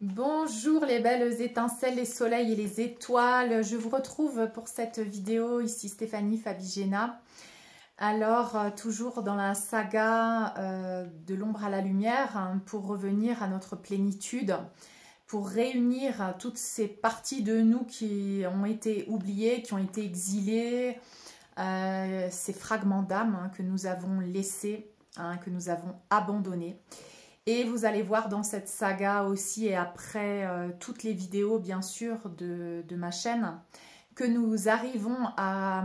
Bonjour les belles étincelles, les soleils et les étoiles. Je vous retrouve pour cette vidéo, ici Stéphanie Fabigena. Alors, toujours dans la saga de l'ombre à la lumière, hein, pour revenir à notre plénitude, pour réunir toutes ces parties de nous qui ont été oubliées, qui ont été exilées, ces fragments d'âme hein, que nous avons laissés, hein, que nous avons abandonnés. Et vous allez voir dans cette saga aussi et après toutes les vidéos bien sûr de ma chaîne que nous arrivons à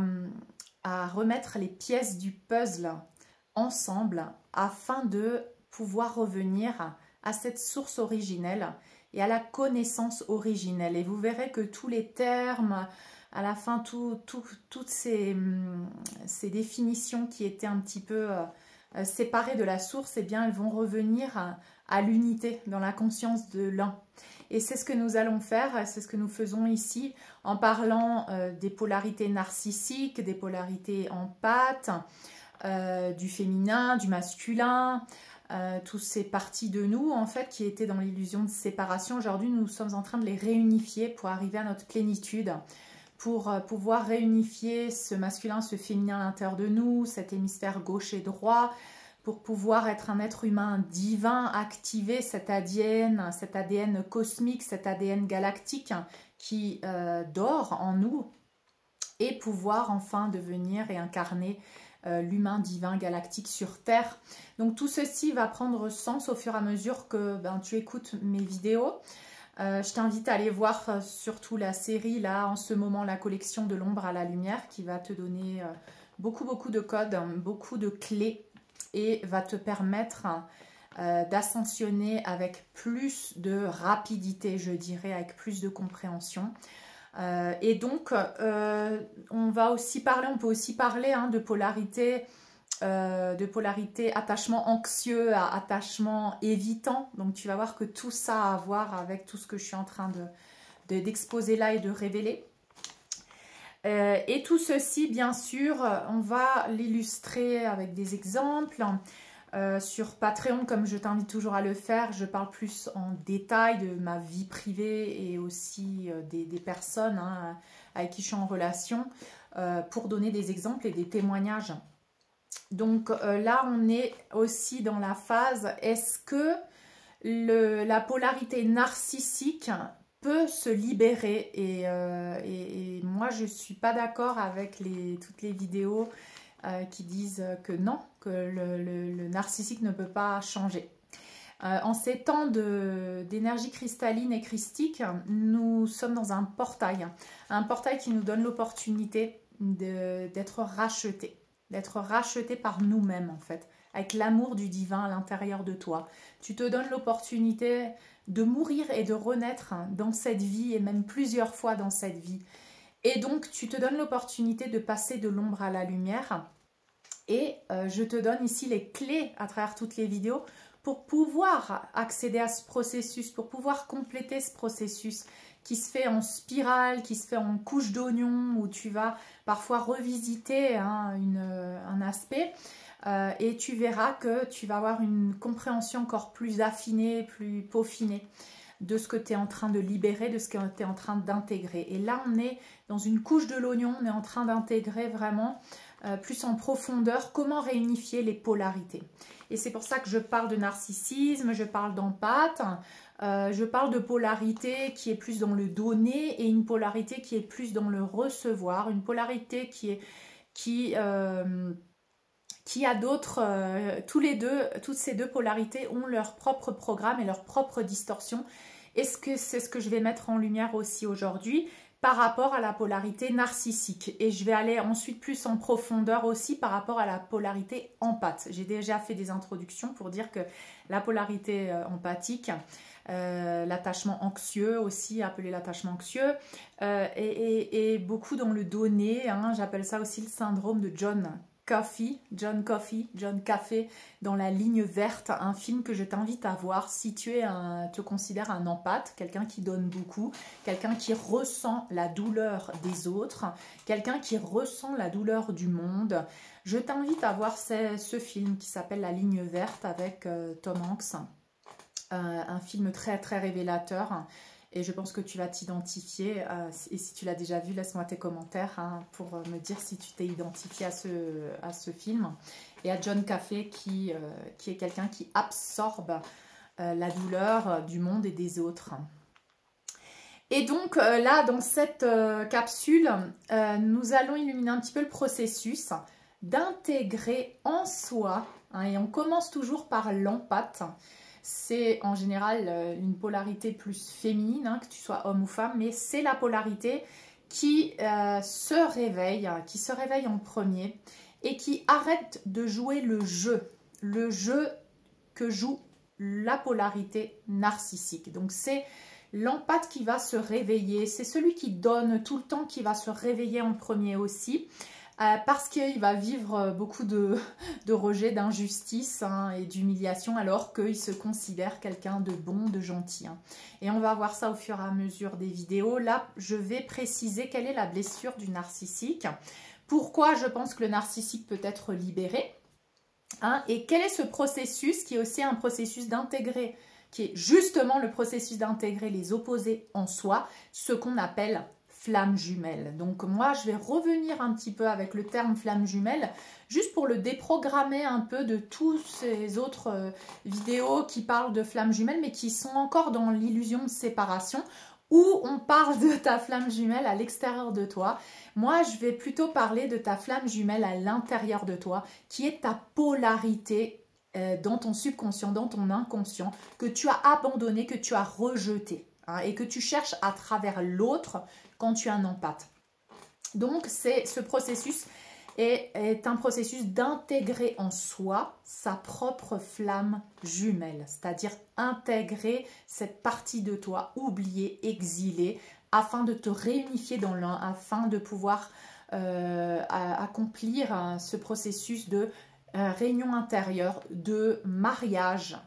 remettre les pièces du puzzle ensemble afin de pouvoir revenir à cette source originelle et à la connaissance originelle. Et vous verrez que tous les termes, à la fin, toutes ces définitions qui étaient un petit peu séparées de la source, eh bien, elles vont revenir à l'unité, dans la conscience de l'un. Et c'est ce que nous allons faire, c'est ce que nous faisons ici, en parlant des polarités narcissiques, des polarités empathes, du féminin, du masculin, toutes ces parties de nous, en fait, qui étaient dans l'illusion de séparation. Aujourd'hui, nous sommes en train de les réunifier pour arriver à notre plénitude, pour pouvoir réunifier ce masculin, ce féminin à l'intérieur de nous, cet hémisphère gauche et droit, pour pouvoir être un être humain divin, activer cet ADN cosmique, cet ADN galactique qui dort en nous, et pouvoir enfin devenir et incarner l'humain divin galactique sur Terre. Donc tout ceci va prendre sens au fur et à mesure que tu écoutes mes vidéos. Je t'invite à aller voir surtout la série, là, en ce moment, la collection de l'ombre à la lumière, qui va te donner beaucoup de codes, beaucoup de clés, et va te permettre d'ascensionner avec plus de rapidité, je dirais, avec plus de compréhension. Et donc, on peut aussi parler hein, de polarité attachement anxieux à attachement évitant. Donc tu vas voir que tout ça a à voir avec tout ce que je suis en train d'exposer là et de révéler. Et tout ceci, bien sûr, on va l'illustrer avec des exemples. Sur Patreon, comme je t'invite toujours à le faire, je parle plus en détail de ma vie privée et aussi des personnes hein, avec qui je suis en relation pour donner des exemples et des témoignages. Donc là, on est aussi dans la phase, est-ce que la polarité narcissique peut se libérer et moi, je ne suis pas d'accord avec toutes les vidéos qui disent que non, que le narcissique ne peut pas changer. En ces temps d'énergie cristalline et christique, nous sommes dans un portail qui nous donne l'opportunité d'être rachetés. D'être racheté par nous-mêmes en fait, avec l'amour du divin à l'intérieur de toi. Tu te donnes l'opportunité de mourir et de renaître dans cette vie et même plusieurs fois dans cette vie. Et donc tu te donnes l'opportunité de passer de l'ombre à la lumière et je te donne ici les clés à travers toutes les vidéos pour pouvoir accéder à ce processus, pour pouvoir compléter ce processus qui se fait en spirale, qui se fait en couche d'oignon, où tu vas parfois revisiter hein, un aspect et tu verras que tu vas avoir une compréhension encore plus affinée, plus peaufinée de ce que tu es en train de libérer, de ce que tu es en train d'intégrer. Et là, on est dans une couche de l'oignon, on est en train d'intégrer vraiment plus en profondeur comment réunifier les polarités. Et c'est pour ça que je parle de narcissisme, je parle d'empathe, je parle de polarité qui est plus dans le donner et une polarité qui est plus dans le recevoir, une polarité qui a d'autres, toutes ces deux polarités ont leur propre programme et leur propre distorsion. Et c'est ce que je vais mettre en lumière aussi aujourd'hui par rapport à la polarité narcissique. Et je vais aller ensuite plus en profondeur aussi par rapport à la polarité empathe. J'ai déjà fait des introductions pour dire que la polarité empathique, l'attachement anxieux aussi, appelé l'attachement anxieux, et beaucoup dans le donner, hein, j'appelle ça aussi le syndrome de John Café, dans La Ligne Verte, un film que je t'invite à voir si tu te considères un empathe, quelqu'un qui donne beaucoup, quelqu'un qui ressent la douleur des autres, quelqu'un qui ressent la douleur du monde. Je t'invite à voir ce film qui s'appelle La Ligne Verte avec Tom Hanks. un film très très révélateur. Et je pense que tu vas t'identifier. Et si tu l'as déjà vu, laisse-moi tes commentaires pour me dire si tu t'es identifié à ce film. Et à John Caffey qui est quelqu'un qui absorbe la douleur du monde et des autres. Et donc là, dans cette capsule, nous allons illuminer un petit peu le processus d'intégrer en soi, et on commence toujours par l'empathie. C'est en général une polarité plus féminine, que tu sois homme ou femme, mais c'est la polarité qui se réveille en premier et qui arrête de jouer le jeu que joue la polarité narcissique. Donc c'est l'empathe qui va se réveiller, c'est celui qui donne tout le temps qui va se réveiller en premier aussi. Parce qu'il va vivre beaucoup de rejet, d'injustice et d'humiliation alors qu'il se considère quelqu'un de bon, de gentil. Et on va voir ça au fur et à mesure des vidéos. Là, je vais préciser quelle est la blessure du narcissique. Pourquoi je pense que le narcissique peut être libéré. Et quel est ce processus qui est aussi un processus d'intégrer, qui est justement le processus d'intégrer les opposés en soi, ce qu'on appelle flamme jumelle. Donc moi, je vais revenir un petit peu avec le terme flamme jumelle, juste pour le déprogrammer un peu de tous ces autres vidéos qui parlent de flamme jumelle, mais qui sont encore dans l'illusion de séparation, où on parle de ta flamme jumelle à l'extérieur de toi. Moi, je vais plutôt parler de ta flamme jumelle à l'intérieur de toi, qui est ta polarité dans ton subconscient, dans ton inconscient, que tu as abandonné, que tu as rejeté, et que tu cherches à travers l'autre quand tu es un empathe. Donc, ce processus est un processus d'intégrer en soi sa propre flamme jumelle, c'est-à-dire intégrer cette partie de toi oubliée, exilée, afin de te réunifier dans l'un, afin de pouvoir accomplir ce processus de réunion intérieure, de mariage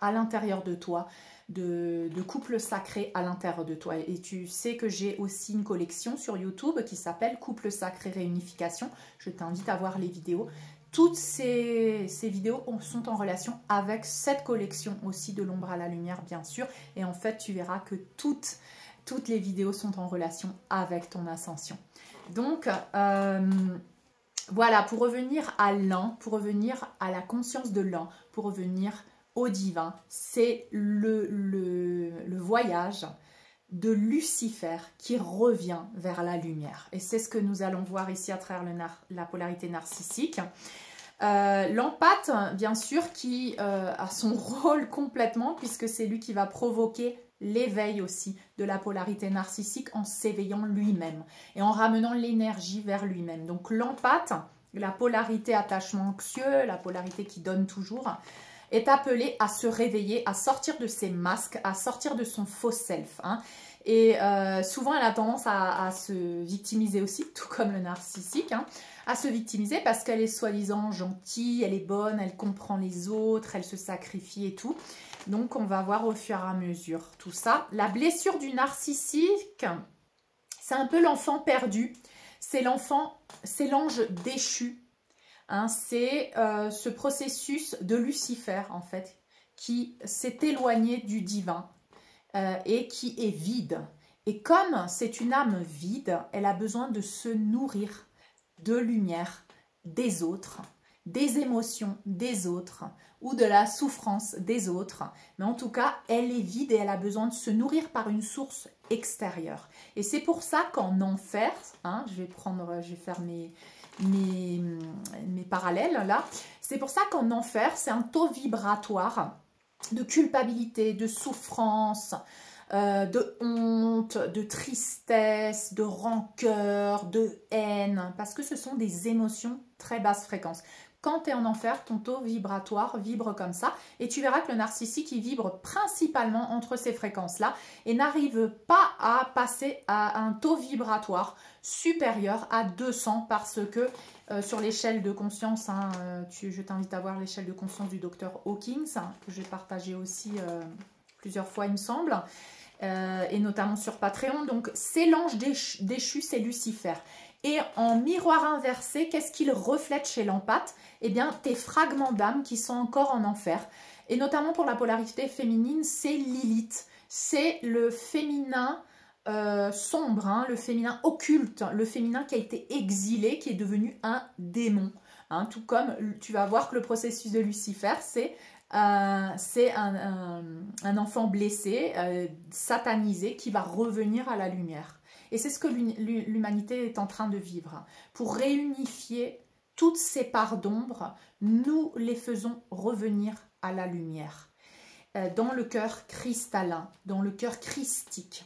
à l'intérieur de toi, de couple sacré à l'intérieur de toi. Et tu sais que j'ai aussi une collection sur YouTube qui s'appelle Couple sacré réunification. Je t'invite à voir les vidéos. Toutes ces vidéos sont en relation avec cette collection aussi de l'ombre à la lumière, bien sûr. Et en fait, tu verras que toutes les vidéos sont en relation avec ton ascension. Donc, voilà, pour revenir à l'un, pour revenir à la conscience de l'un, pour revenir au divin, c'est le voyage de Lucifer qui revient vers la lumière. Et c'est ce que nous allons voir ici à travers la polarité narcissique. L'empathe, bien sûr, qui a son rôle complètement, puisque c'est lui qui va provoquer l'éveil aussi de la polarité narcissique en s'éveillant lui-même et en ramenant l'énergie vers lui-même. Donc l'empathe, la polarité attachement anxieux, la polarité qui donne toujours, est appelé à se réveiller, à sortir de ses masques, à sortir de son faux self. Et souvent, elle a tendance à se victimiser aussi, tout comme le narcissique, à se victimiser parce qu'elle est soi-disant gentille, elle est bonne, elle comprend les autres, elle se sacrifie et tout. Donc, on va voir au fur et à mesure tout ça. La blessure du narcissique, c'est un peu l'enfant perdu. C'est l'ange déchu. C'est ce processus de Lucifer, en fait, qui s'est éloigné du divin et qui est vide. Et comme c'est une âme vide, elle a besoin de se nourrir de lumière des autres, des émotions des autres ou de la souffrance des autres. Mais en tout cas, elle est vide et elle a besoin de se nourrir par une source extérieure. Et c'est pour ça qu'en enfer, je vais faire mes parallèles là, c'est pour ça qu'en enfer, c'est un taux vibratoire de culpabilité, de souffrance, de honte, de tristesse, de rancœur, de haine, parce que ce sont des émotions très basse fréquence. Quand tu es en enfer, ton taux vibratoire vibre comme ça. Et tu verras que le narcissique, il vibre principalement entre ces fréquences-là et n'arrive pas à passer à un taux vibratoire supérieur à 200 parce que sur l'échelle de conscience, je t'invite à voir l'échelle de conscience du docteur Hawkins, que j'ai partagé aussi plusieurs fois, il me semble, et notamment sur Patreon. Donc, c'est l'ange déchu, c'est Lucifer. Et en miroir inversé, qu'est-ce qu'il reflète chez l'empathe? Eh bien, tes fragments d'âme qui sont encore en enfer. Et notamment pour la polarité féminine, c'est Lilith. C'est le féminin sombre, hein, le féminin occulte, le féminin qui a été exilé, qui est devenu un démon. Hein, tout comme tu vas voir que le processus de Lucifer, c'est un enfant blessé, satanisé, qui va revenir à la lumière. Et c'est ce que l'humanité est en train de vivre. Pour réunifier toutes ces parts d'ombre, nous les faisons revenir à la lumière. Dans le cœur cristallin, dans le cœur christique.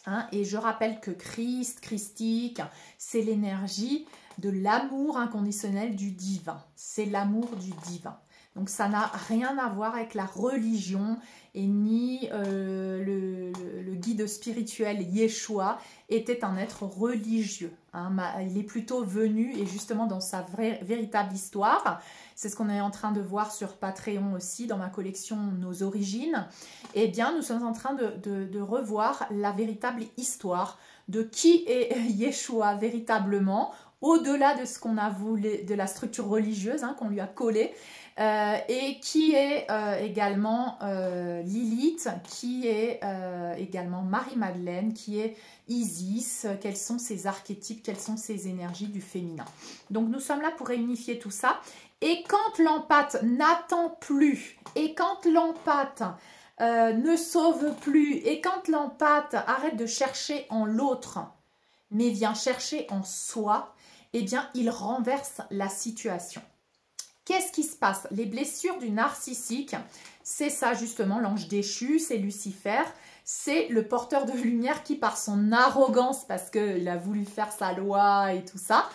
Hein, et je rappelle que christique, c'est l'énergie de l'amour inconditionnel du divin. C'est l'amour du divin. Donc ça n'a rien à voir avec la religion et ni le guide spirituel Yeshua était un être religieux. Hein. Il est plutôt venu, et justement dans sa véritable histoire, c'est ce qu'on est en train de voir sur Patreon aussi, dans ma collection Nos Origines, eh bien nous sommes en train de revoir la véritable histoire de qui est Yeshua véritablement, au-delà de ce qu'on a voulu, de la structure religieuse qu'on lui a collée, et qui est également Lilith, qui est également Marie-Madeleine, qui est Isis, quels sont ces archétypes, quelles sont ces énergies du féminin. Donc nous sommes là pour réunifier tout ça. Et quand l'empathe n'attend plus, et quand l'empathe ne sauve plus, et quand l'empathe arrête de chercher en l'autre, mais vient chercher en soi, eh bien il renverse la situation. Qu'est-ce qui se passe? Les blessures du narcissique, c'est ça justement, l'ange déchu, c'est Lucifer, c'est le porteur de lumière qui, par son arrogance, parce qu'il a voulu faire sa loi et tout ça,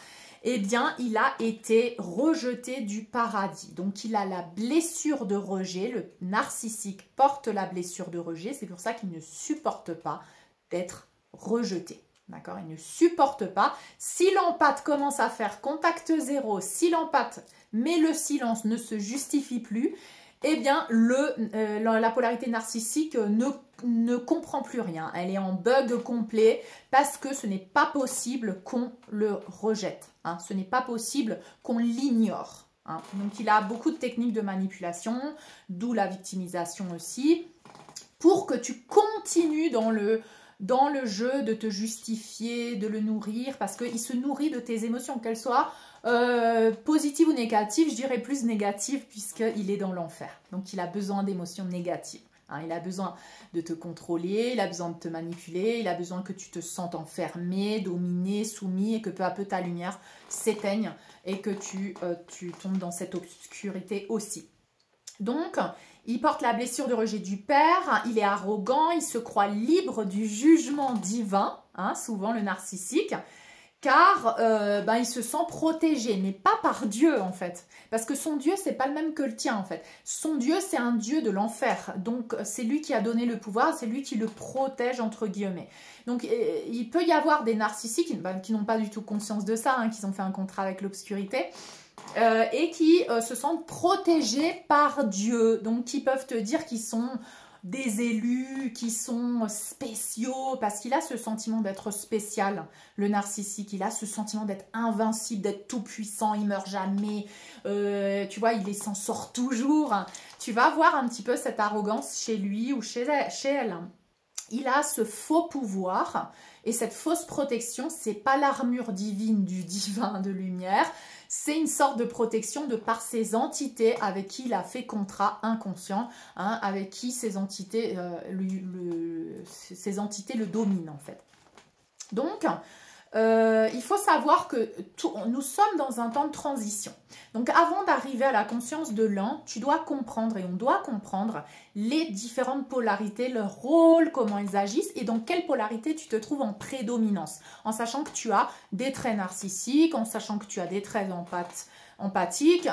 eh bien, il a été rejeté du paradis. Donc, il a la blessure de rejet, le narcissique porte la blessure de rejet, c'est pour ça qu'il ne supporte pas d'être rejeté. D'accord, il ne supporte pas. Si l'empathe commence à faire contact zéro, si l'empathe mais le silence ne se justifie plus, eh bien la polarité narcissique ne comprend plus rien. Elle est en bug complet parce que ce n'est pas possible qu'on le rejette. Hein. Ce n'est pas possible qu'on l'ignore. Hein. Donc il a beaucoup de techniques de manipulation, d'où la victimisation aussi, pour que tu continues dans le jeu de te justifier, de le nourrir, parce qu'il se nourrit de tes émotions, qu'elles soient positives ou négatives. Je dirais plus négatives, puisqu'il est dans l'enfer. Donc il a besoin d'émotions négatives. Hein, il a besoin de te contrôler, il a besoin de te manipuler, il a besoin que tu te sentes enfermé, dominé, soumis, et que peu à peu ta lumière s'éteigne et que tu tombes dans cette obscurité aussi. Donc, il porte la blessure de rejet du père, il est arrogant, il se croit libre du jugement divin, hein, souvent le narcissique, car il se sent protégé, mais pas par Dieu en fait. Parce que son Dieu, c'est pas le même que le tien en fait. Son Dieu, c'est un Dieu de l'enfer. Donc, c'est lui qui a donné le pouvoir, c'est lui qui le protège entre guillemets. Donc, il peut y avoir des narcissiques qui n'ont pas du tout conscience de ça, hein, qui ont fait un contrat avec l'obscurité. Et qui se sentent protégés par Dieu, donc qui peuvent te dire qu'ils sont des élus, qui sont spéciaux, parce qu'il a ce sentiment d'être spécial, le narcissique, il a ce sentiment d'être invincible, d'être tout puissant, il meurt jamais, tu vois, il s'en sort toujours. Tu vas voir un petit peu cette arrogance chez lui ou chez elle. Il a ce faux pouvoir et cette fausse protection, c'est pas l'armure divine du divin de lumière, c'est une sorte de protection de par ces entités avec qui il a fait contrat inconscient, hein, avec qui ces entités le dominent en fait. Donc, il faut savoir que nous sommes dans un temps de transition. Donc, avant d'arriver à la conscience de l'un, tu dois comprendre et on doit comprendre les différentes polarités, leur rôle, comment ils agissent et dans quelle polarité tu te trouves en prédominance. En sachant que tu as des traits narcissiques, en sachant que tu as des traits empathiques,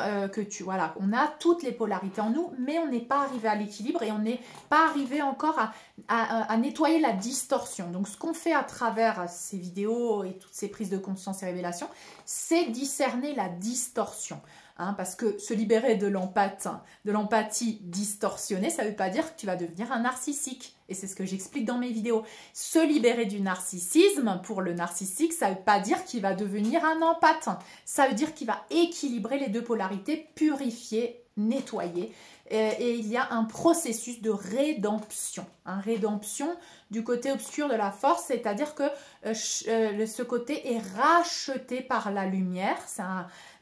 voilà, on a toutes les polarités en nous, mais on n'est pas arrivé à l'équilibre et on n'est pas arrivé encore à nettoyer la distorsion. Donc, ce qu'on fait à travers ces vidéos et toutes ces prises de conscience et révélations, c'est discerner la distorsion. Hein, parce que se libérer de l'empathie distorsionnée, ça ne veut pas dire que tu vas devenir un narcissique. Et c'est ce que j'explique dans mes vidéos. Se libérer du narcissisme, pour le narcissique, ça ne veut pas dire qu'il va devenir un empathe. Ça veut dire qu'il va équilibrer les deux polarités, purifier, nettoyer et il y a un processus de rédemption. Rédemption du côté obscur de la force, c'est-à-dire que ce côté est racheté par la lumière.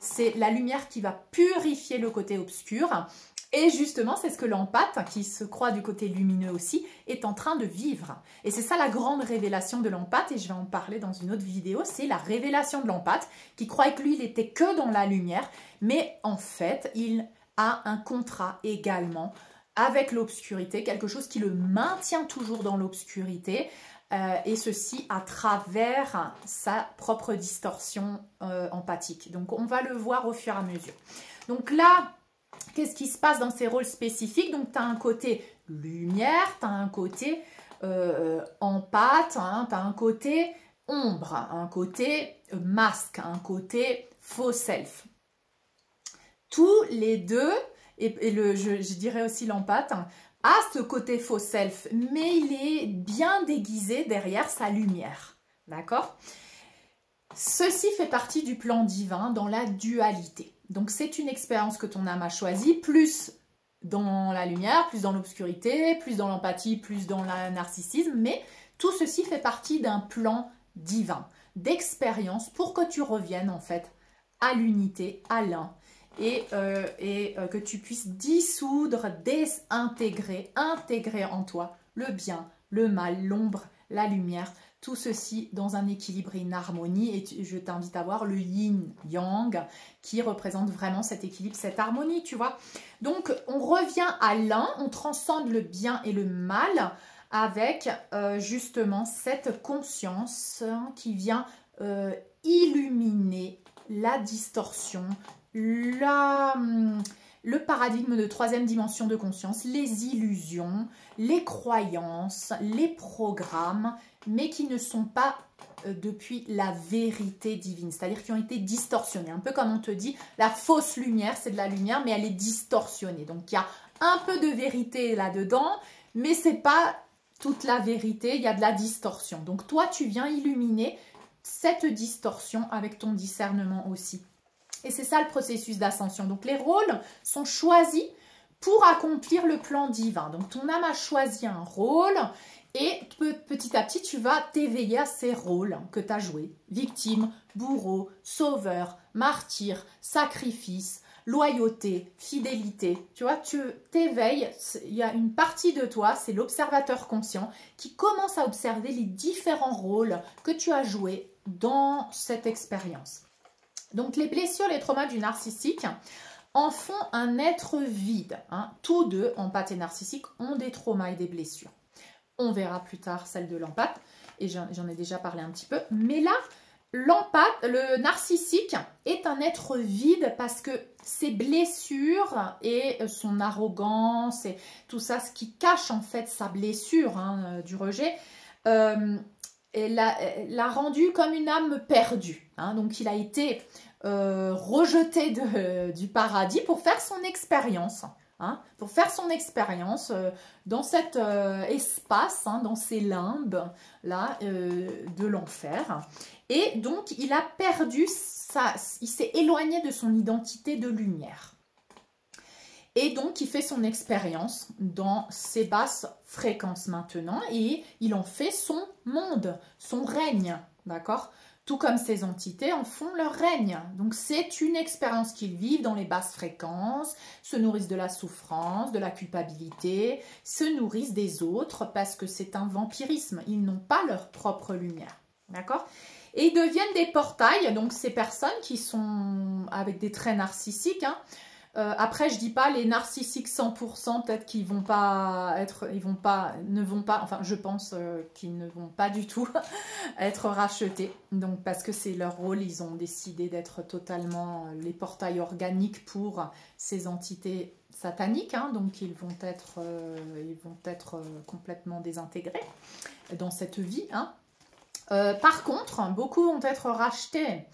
C'est la lumière qui va purifier le côté obscur. Et justement, c'est ce que l'empathe, qui se croit du côté lumineux aussi, est en train de vivre. Et c'est ça la grande révélation de l'empathe, et je vais en parler dans une autre vidéo, c'est la révélation de l'empathe, qui croyait que lui, il était que dans la lumière, mais en fait, il a un contrat également avec l'obscurité, quelque chose qui le maintient toujours dans l'obscurité, et ceci à travers sa propre distorsion empathique. Donc, on va le voir au fur et à mesure. Donc là, qu'est-ce qui se passe dans ces rôles spécifiques? Donc, tu as un côté lumière, tu as un côté empathe, tu as un côté ombre, un côté masque, un côté faux self. Tous les deux, je dirais aussi l'empathe, a ce côté faux self, mais il est bien déguisé derrière sa lumière. D'accord? Ceci fait partie du plan divin dans la dualité. Donc, c'est une expérience que ton âme a choisie, plus dans la lumière, plus dans l'obscurité, plus dans l'empathie, plus dans le narcissisme. Mais tout ceci fait partie d'un plan divin, d'expérience pour que tu reviennes en fait à l'unité, à l'un. Et que tu puisses dissoudre, désintégrer, intégrer en toi le bien, le mal, l'ombre, la lumière, tout ceci dans un équilibre et une harmonie. Et je t'invite à voir le yin-yang qui représente vraiment cet équilibre, cette harmonie, tu vois. Donc, on revient à l'un, on transcende le bien et le mal avec justement cette conscience qui vient illuminer la distorsion, le paradigme de troisième dimension de conscience, les illusions, les croyances, les programmes, mais qui ne sont pas depuis la vérité divine, c'est-à-dire qui ont été distorsionnés. Un peu comme on te dit, la fausse lumière, c'est de la lumière, mais elle est distorsionnée. Donc, il y a un peu de vérité là-dedans, mais ce n'est pas toute la vérité, il y a de la distorsion. Donc, toi, tu viens illuminer cette distorsion avec ton discernement aussi. Et c'est ça le processus d'ascension. Donc, les rôles sont choisis pour accomplir le plan divin. Donc, ton âme a choisi un rôle et petit à petit, tu vas t'éveiller à ces rôles que tu as joués. Victime, bourreau, sauveur, martyr, sacrifice, loyauté, fidélité. Tu vois, tu t'éveilles. Il y a une partie de toi, c'est l'observateur conscient, qui commence à observer les différents rôles que tu as joués dans cette expérience. Donc, les blessures, les traumas du narcissique en font un être vide. Tous deux, empathe et narcissique, ont des traumas et des blessures. On verra plus tard celle de l'empathe, et j'en ai déjà parlé un petit peu. Mais là, le narcissique est un être vide parce que ses blessures et son arrogance et tout ça, ce qui cache en fait sa blessure du rejet, l'a rendu comme une âme perdue. Donc, il a été rejeté du paradis pour faire son expérience. Pour faire son expérience dans cet espace, dans ces limbes là, de l'enfer. Et donc, il a perdu il s'est éloigné de son identité de lumière. Et donc, il fait son expérience dans ces basses fréquences maintenant et il en fait son monde, son règne, d'accord ? Tout comme ces entités en font leur règne. Donc, c'est une expérience qu'ils vivent dans les basses fréquences, se nourrissent de la souffrance, de la culpabilité, se nourrissent des autres parce que c'est un vampirisme. Ils n'ont pas leur propre lumière. D'accord ? Et ils deviennent des portails, donc ces personnes qui sont avec des traits narcissiques. Après, je dis pas les narcissiques 100%, peut-être qu'ils vont pas être, enfin, je pense qu'ils ne vont pas du tout être rachetés. Donc, parce que c'est leur rôle, ils ont décidé d'être totalement les portails organiques pour ces entités sataniques. Donc, ils vont être complètement désintégrés dans cette vie. Par contre, beaucoup vont être rachetés.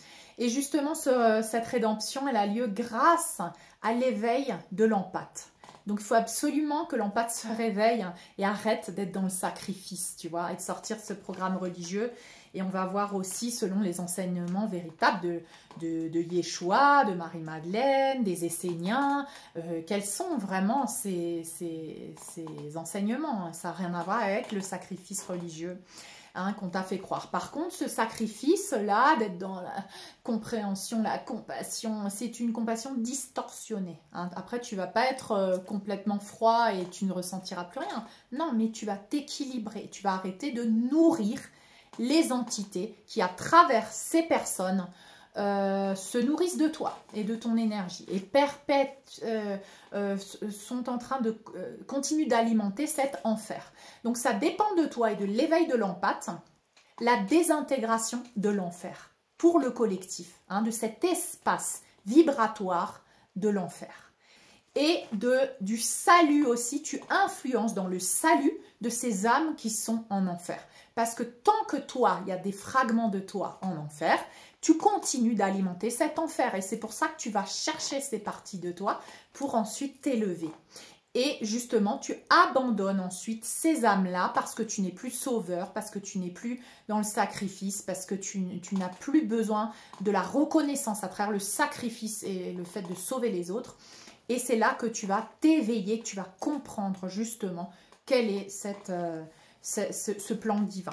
Et justement, cette rédemption, elle a lieu grâce à l'éveil de l'empathe. Donc, il faut absolument que l'empathe se réveille et arrête d'être dans le sacrifice, tu vois, et de sortir de ce programme religieux Et on va voir aussi, selon les enseignements véritables de Yeshua, de Marie-Madeleine, des Esséniens, quels sont vraiment ces enseignements, hein. Ça n'a rien à voir avec le sacrifice religieux, hein, qu'on t'a fait croire. Par contre, ce sacrifice-là, d'être dans la compréhension, la compassion, c'est une compassion distorsionnée, hein. Après, tu ne vas pas être complètement froid et tu ne ressentiras plus rien. Non, mais tu vas t'équilibrer. Tu vas arrêter de nourrir les entités qui, à travers ces personnes, se nourrissent de toi et de ton énergie et sont en train de continuer d'alimenter cet enfer. Donc ça dépend de toi et de l'éveil de l'empathe, la désintégration de l'enfer pour le collectif, hein, de cet espace vibratoire de l'enfer. Et du salut aussi, tu influences dans le salut de ces âmes qui sont en enfer. Parce que tant que toi, il y a des fragments de toi en enfer, tu continues d'alimenter cet enfer. Et c'est pour ça que tu vas chercher ces parties de toi pour ensuite t'élever. Et justement, tu abandonnes ensuite ces âmes-là parce que tu n'es plus sauveur, parce que tu n'es plus dans le sacrifice, parce que tu n'as plus besoin de la reconnaissance à travers le sacrifice et le fait de sauver les autres. Et c'est là que tu vas t'éveiller, que tu vas comprendre justement quel est ce plan divin.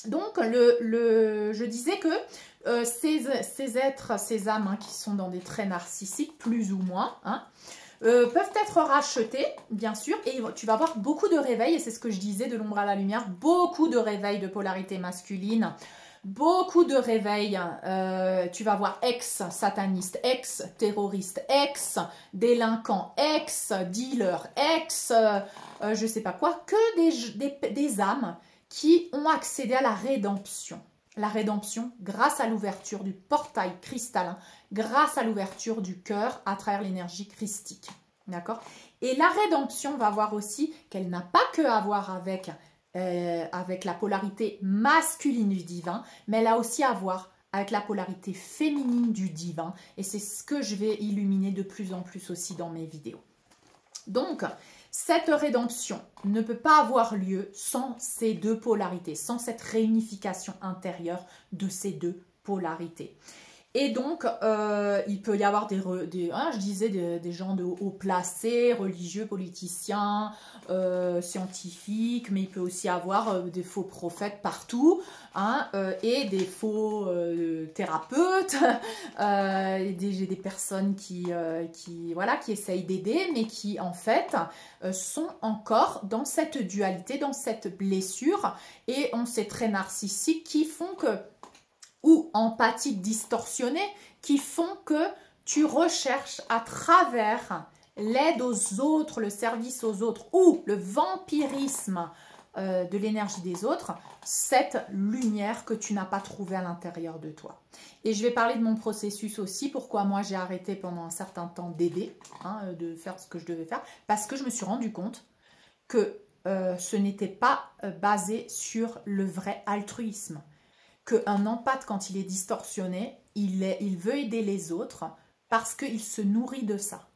Donc, je disais que ces êtres, ces âmes, hein, qui sont dans des traits narcissiques, plus ou moins, hein, peuvent être rachetés, bien sûr, et tu vas avoir beaucoup de réveils, et c'est ce que je disais de l'ombre à la lumière, beaucoup de réveils de polarité masculine, beaucoup de réveils, tu vas voir ex-sataniste, ex-terroriste, ex-délinquant, ex-dealer, je sais pas quoi, que des âmes qui ont accédé à la rédemption. La rédemption grâce à l'ouverture du portail cristallin, grâce à l'ouverture du cœur à travers l'énergie christique. D'accord? Et la rédemption va voir aussi qu'elle n'a pas que à voir avec la polarité masculine du divin, mais elle a aussi à voir avec la polarité féminine du divin. Et c'est ce que je vais illuminer de plus en plus aussi dans mes vidéos. Donc, cette rédemption ne peut pas avoir lieu sans ces deux polarités, sans cette réunification intérieure de ces deux polarités. Et donc, il peut y avoir je disais des gens de haut placé, religieux, politiciens, scientifiques, mais il peut aussi y avoir des faux prophètes partout, hein, et des faux thérapeutes, des personnes qui essayent d'aider, mais qui en fait sont encore dans cette dualité, dans cette blessure, et ont ces traits narcissiques qui font que ou empathiques distorsionnés qui font que tu recherches à travers l'aide aux autres, le service aux autres ou le vampirisme de l'énergie des autres, cette lumière que tu n'as pas trouvée à l'intérieur de toi. Et je vais parler de mon processus aussi, pourquoi moi j'ai arrêté pendant un certain temps d'aider, hein, de faire ce que je devais faire, parce que je me suis rendu compte que ce n'était pas basé sur le vrai altruisme. Qu'un empathe, quand il est distorsionné, il veut aider les autres parce qu'il se nourrit de ça.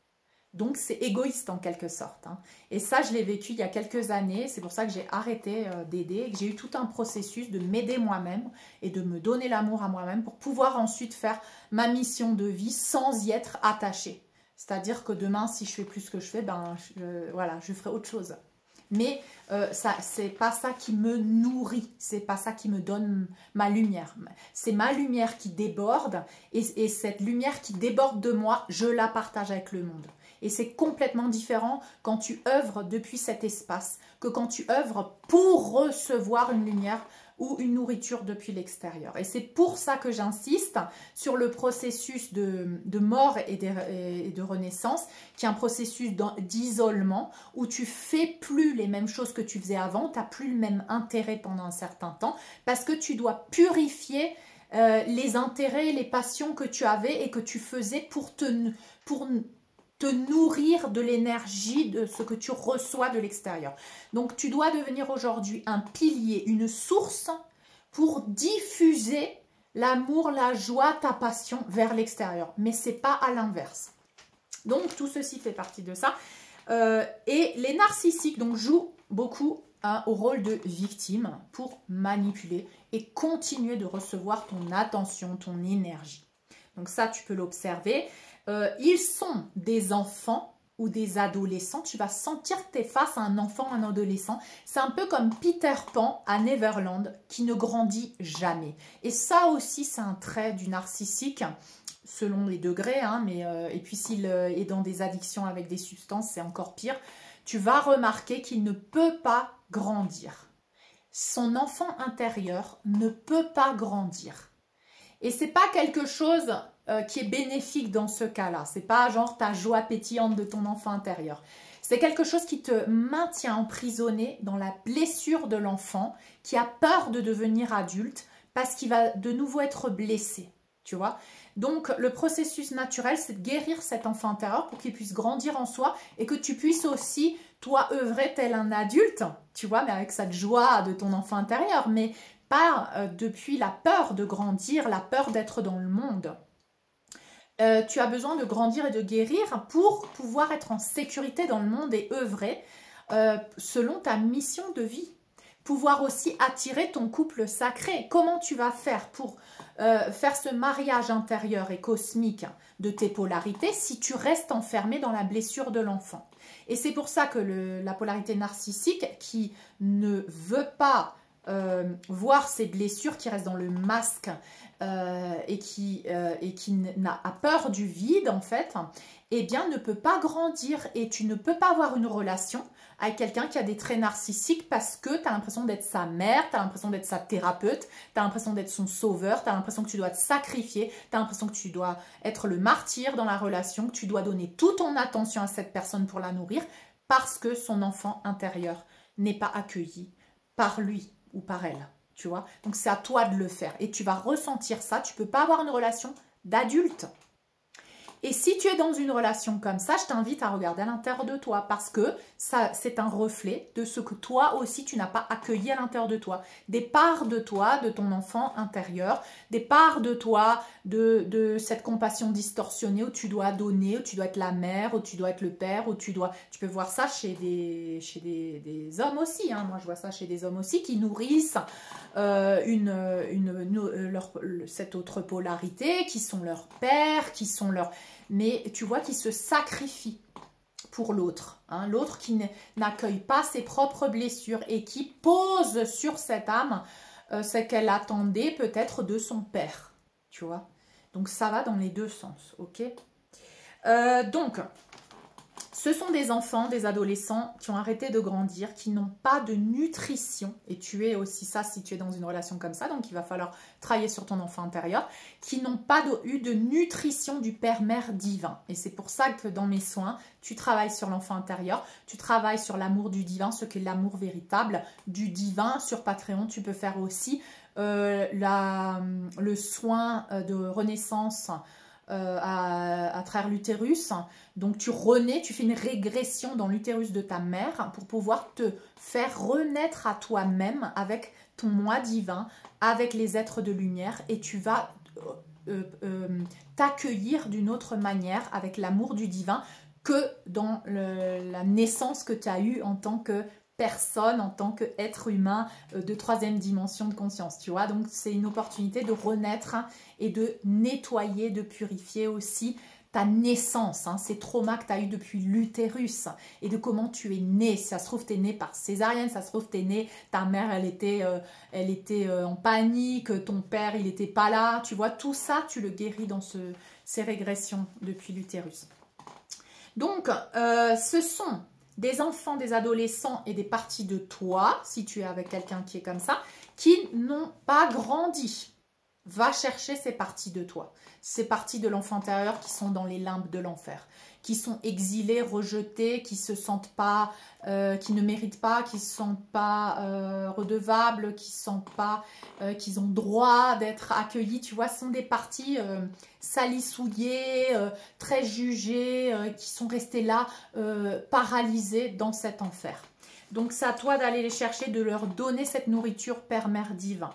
Donc, c'est égoïste en quelque sorte, hein. Et ça, je l'ai vécu il y a quelques années. C'est pour ça que j'ai arrêté d'aider, que j'ai eu tout un processus de m'aider moi-même et de me donner l'amour à moi-même pour pouvoir ensuite faire ma mission de vie sans y être attachée. C'est-à-dire que demain, si je fais plus ce que je fais, je ferai autre chose. Mais c'est pas ça qui me nourrit, c'est pas ça qui me donne ma lumière. C'est ma lumière qui déborde et cette lumière qui déborde de moi, je la partage avec le monde. Et c'est complètement différent quand tu œuvres depuis cet espace que quand tu œuvres pour recevoir une lumière ou une nourriture depuis l'extérieur. Et c'est pour ça que j'insiste sur le processus de mort et de renaissance, qui est un processus d'isolement, où tu fais plus les mêmes choses que tu faisais avant, tu n'as plus le même intérêt pendant un certain temps, parce que tu dois purifier les intérêts, les passions que tu avais et que tu faisais pour te nourrir de l'énergie de ce que tu reçois de l'extérieur. Donc, tu dois devenir aujourd'hui un pilier, une source pour diffuser l'amour, la joie, ta passion vers l'extérieur. Mais ce n'est pas à l'inverse. Donc, tout ceci fait partie de ça. Et les narcissiques donc, jouent beaucoup au rôle de victime pour manipuler et continuer de recevoir ton attention, ton énergie. Donc ça, tu peux l'observer. Ils sont des enfants ou des adolescents. Tu vas sentir que tu es face à un enfant, un adolescent. C'est un peu comme Peter Pan à Neverland qui ne grandit jamais. Et ça aussi, c'est un trait du narcissique, selon les degrés. Hein, et puis s'il est dans des addictions avec des substances, c'est encore pire. Tu vas remarquer qu'il ne peut pas grandir. Son enfant intérieur ne peut pas grandir. Et c'est pas quelque chose qui est bénéfique dans ce cas-là. C'est pas genre ta joie pétillante de ton enfant intérieur. C'est quelque chose qui te maintient emprisonné dans la blessure de l'enfant qui a peur de devenir adulte parce qu'il va de nouveau être blessé. Tu vois? Donc, le processus naturel, c'est de guérir cet enfant intérieur pour qu'il puisse grandir en soi et que tu puisses aussi, toi, œuvrer tel un adulte, tu vois, mais avec cette joie de ton enfant intérieur, mais pas depuis la peur de grandir, la peur d'être dans le monde. Tu as besoin de grandir et de guérir pour pouvoir être en sécurité dans le monde et œuvrer selon ta mission de vie. Pouvoir aussi attirer ton couple sacré. Comment tu vas faire pour faire ce mariage intérieur et cosmique de tes polarités si tu restes enfermé dans la blessure de l'enfant? Et c'est pour ça que la polarité narcissique qui ne veut pas voir ses blessures, qui reste dans le masque et qui a peur du vide en fait, eh bien ne peut pas grandir et tu ne peux pas avoir une relation avec quelqu'un qui a des traits narcissiques parce que tu as l'impression d'être sa mère, tu as l'impression d'être sa thérapeute, tu as l'impression d'être son sauveur, tu as l'impression que tu dois te sacrifier, tu as l'impression que tu dois être le martyr dans la relation, que tu dois donner toute ton attention à cette personne pour la nourrir parce que son enfant intérieur n'est pas accueilli par lui ou par elle, tu vois. Donc c'est à toi de le faire et tu vas ressentir ça, tu peux pas avoir une relation d'adulte. Et si tu es dans une relation comme ça, je t'invite à regarder à l'intérieur de toi parce que ça, c'est un reflet de ce que toi aussi tu n'as pas accueilli à l'intérieur de toi. Des parts de toi, de ton enfant intérieur, des parts de toi, de cette compassion distorsionnée où tu dois donner, où tu dois être la mère, où tu dois être le père, où tu peux voir ça chez des hommes aussi. Hein. Moi, je vois ça chez des hommes aussi qui nourrissent cette autre polarité, qui sont leurs pères, qui sont leurs... Mais tu vois qu'ils se sacrifient pour l'autre. Hein, l'autre qui n'accueille pas ses propres blessures et qui pose sur cette âme ce qu'elle attendait peut-être de son père. Tu vois. Donc ça va dans les deux sens. Ok. Donc... Ce sont des enfants, des adolescents qui ont arrêté de grandir, qui n'ont pas de nutrition. Et tu es aussi ça si tu es dans une relation comme ça. Donc, il va falloir travailler sur ton enfant intérieur. Qui n'ont pas eu de nutrition du Père-Mère divin. Et c'est pour ça que dans mes soins, tu travailles sur l'enfant intérieur. Tu travailles sur l'amour du divin, ce qu'est l'amour véritable du divin. Sur Patreon, tu peux faire aussi le soin de renaissance à travers l'utérus. Donc tu renais, tu fais une régression dans l'utérus de ta mère pour pouvoir te faire renaître à toi-même avec ton moi divin, avec les êtres de lumière et tu vas t'accueillir d'une autre manière avec l'amour du divin que dans la naissance que tu as eue en tant que personne, en tant qu'être humain de troisième dimension de conscience, tu vois. Donc, c'est une opportunité de renaître et de nettoyer, de purifier aussi ta naissance, hein, ces traumas que tu as eu depuis l'utérus et de comment tu es né. Si ça se trouve, tu es né par césarienne, ça se trouve, tu es né, ta mère, elle était en panique, ton père, il n'était pas là. Tu vois, tout ça, tu le guéris dans ces régressions depuis l'utérus. Donc, ce sont des enfants, des adolescents et des parties de toi, si tu es avec quelqu'un qui est comme ça, qui n'ont pas grandi. Va chercher ces parties de toi, ces parties de l'enfant intérieur qui sont dans les limbes de l'enfer, qui sont exilées, rejetées, qui se sentent pas, qui ne méritent pas, qui ne se sentent pas redevables, qui sentent pas, qu'ils ont droit d'être accueillis. Tu vois, ce sont des parties salissouillées, très jugées, qui sont restées là, paralysées dans cet enfer. Donc, c'est à toi d'aller les chercher, de leur donner cette nourriture Père-Mère divin.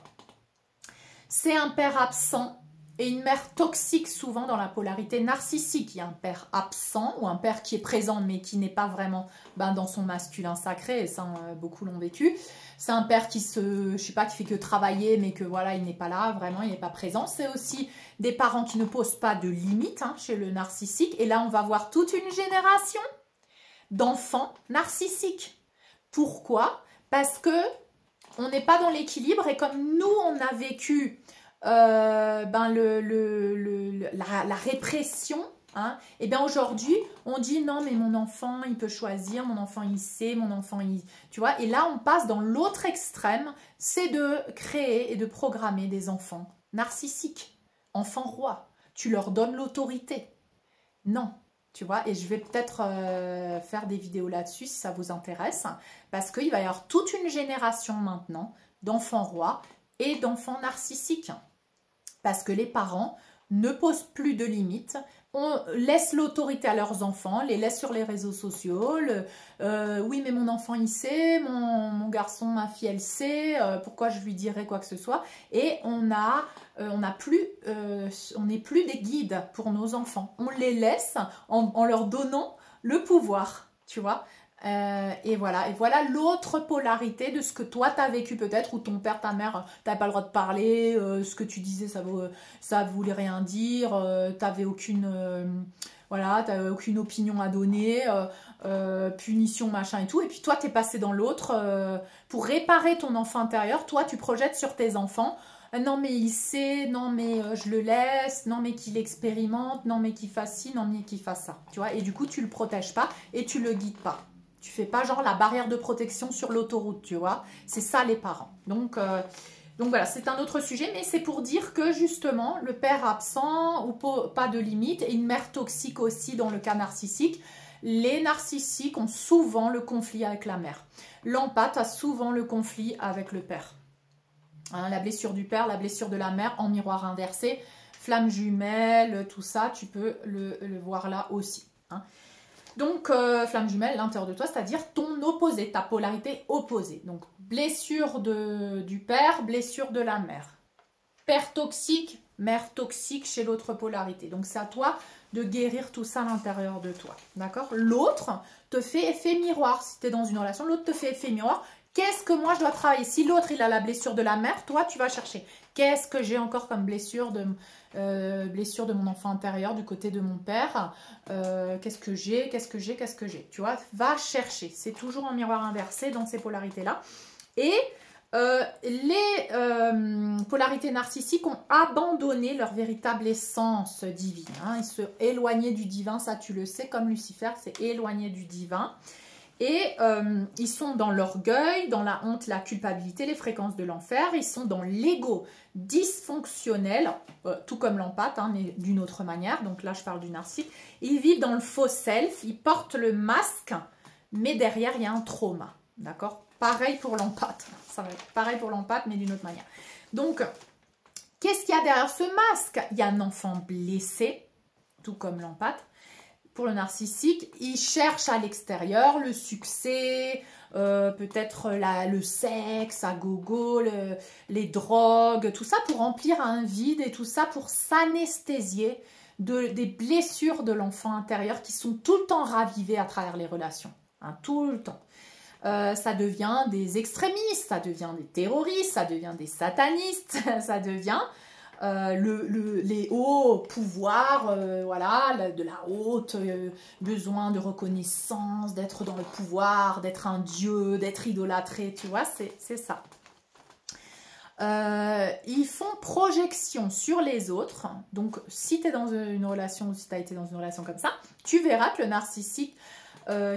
C'est un père absent et une mère toxique, souvent dans la polarité narcissique. Il y a un père absent ou un père qui est présent mais qui n'est pas vraiment dans son masculin sacré, et ça beaucoup l'ont vécu. C'est un père qui je sais pas, qui fait que travailler mais que voilà, il n'est pas là, vraiment, il n'est pas présent. C'est aussi des parents qui ne posent pas de limites chez le narcissique. Et là, on va voir toute une génération d'enfants narcissiques. Pourquoi? Parce que on n'est pas dans l'équilibre, et comme nous, on a vécu la répression, et bien aujourd'hui, on dit non, mais mon enfant, il peut choisir, mon enfant, il sait, mon enfant, il... Tu vois, et là, on passe dans l'autre extrême, c'est de créer et de programmer des enfants narcissiques, enfants rois. Tu leur donnes l'autorité. Non. Tu vois, et je vais peut-être faire des vidéos là-dessus si ça vous intéresse, parce qu'il va y avoir toute une génération maintenant d'enfants rois et d'enfants narcissiques. Parce que les parents ne posent plus de limites, on laisse l'autorité à leurs enfants, les laisse sur les réseaux sociaux, oui mais mon enfant il sait, mon garçon, ma fille elle sait, pourquoi je lui dirais quoi que ce soit, et on n'est plus des guides pour nos enfants, on les laisse en leur donnant le pouvoir, tu vois. Et voilà l'autre polarité de ce que toi tu as vécu peut-être, où ton père, ta mère, t'avais pas le droit de parler, ce que tu disais ça voulait rien dire, t'avais aucune t'avais aucune opinion à donner, punition machin et tout, et puis toi t'es passé dans l'autre, pour réparer ton enfant intérieur, toi tu projettes sur tes enfants, non mais il sait, non mais je le laisse, non mais qu'il expérimente, non mais qu'il fasse ci, non mais qu'il fasse ça, tu vois, et du coup tu le protèges pas et tu le guides pas. Tu fais pas genre la barrière de protection sur l'autoroute, tu vois. C'est ça les parents. Donc voilà, c'est un autre sujet, mais c'est pour dire que justement, le père absent ou pas de limite, et une mère toxique aussi dans le cas narcissique, les narcissiques ont souvent le conflit avec la mère. L'empathe a souvent le conflit avec le père. La blessure du père, la blessure de la mère en miroir inversé, flamme jumelle, tout ça, tu peux le voir là aussi. Donc, flamme jumelle, l'intérieur de toi, c'est-à-dire ton opposé, ta polarité opposée. Donc, blessure du père, blessure de la mère. Père toxique, mère toxique chez l'autre polarité. Donc, c'est à toi de guérir tout ça à l'intérieur de toi. D'accord? L'autre te fait effet miroir. Si tu es dans une relation, l'autre te fait effet miroir. Qu'est-ce que moi, je dois travailler? Si l'autre, il a la blessure de la mère, toi, tu vas chercher. Qu'est-ce que j'ai encore comme blessure de mon enfant intérieur du côté de mon père? Qu'est-ce que j'ai? Tu vois, va chercher. C'est toujours en miroir inversé dans ces polarités-là. Et les polarités narcissiques ont abandonné leur véritable essence divine. Ils se éloignaient du divin, ça tu le sais, comme Lucifer s'est éloigné du divin. Et ils sont dans l'orgueil, dans la honte, la culpabilité, les fréquences de l'enfer. Ils sont dans l'ego dysfonctionnel, tout comme l'empathe, mais d'une autre manière. Donc là, je parle du narcissique. Ils vivent dans le faux self, ils portent le masque, mais derrière, il y a un trauma. D'accord? Pareil pour l'empathe. Pareil pour l'empathe, mais d'une autre manière. Donc, qu'est-ce qu'il y a derrière ce masque? Il y a un enfant blessé, tout comme l'empathe. Pour le narcissique, il cherche à l'extérieur le succès, peut-être le sexe à gogo, les drogues, tout ça pour remplir un vide et tout ça pour s'anesthésier des blessures de l'enfant intérieur qui sont tout le temps ravivées à travers les relations, tout le temps. Ça devient des extrémistes, ça devient des terroristes, ça devient des satanistes, ça devient... les hauts pouvoirs, de la haute, besoin de reconnaissance, d'être dans le pouvoir, d'être un dieu, d'être idolâtré, tu vois, c'est ça. Ils font projection sur les autres, donc si tu es dans une relation ou si tu as été dans une relation comme ça, tu verras que le narcissique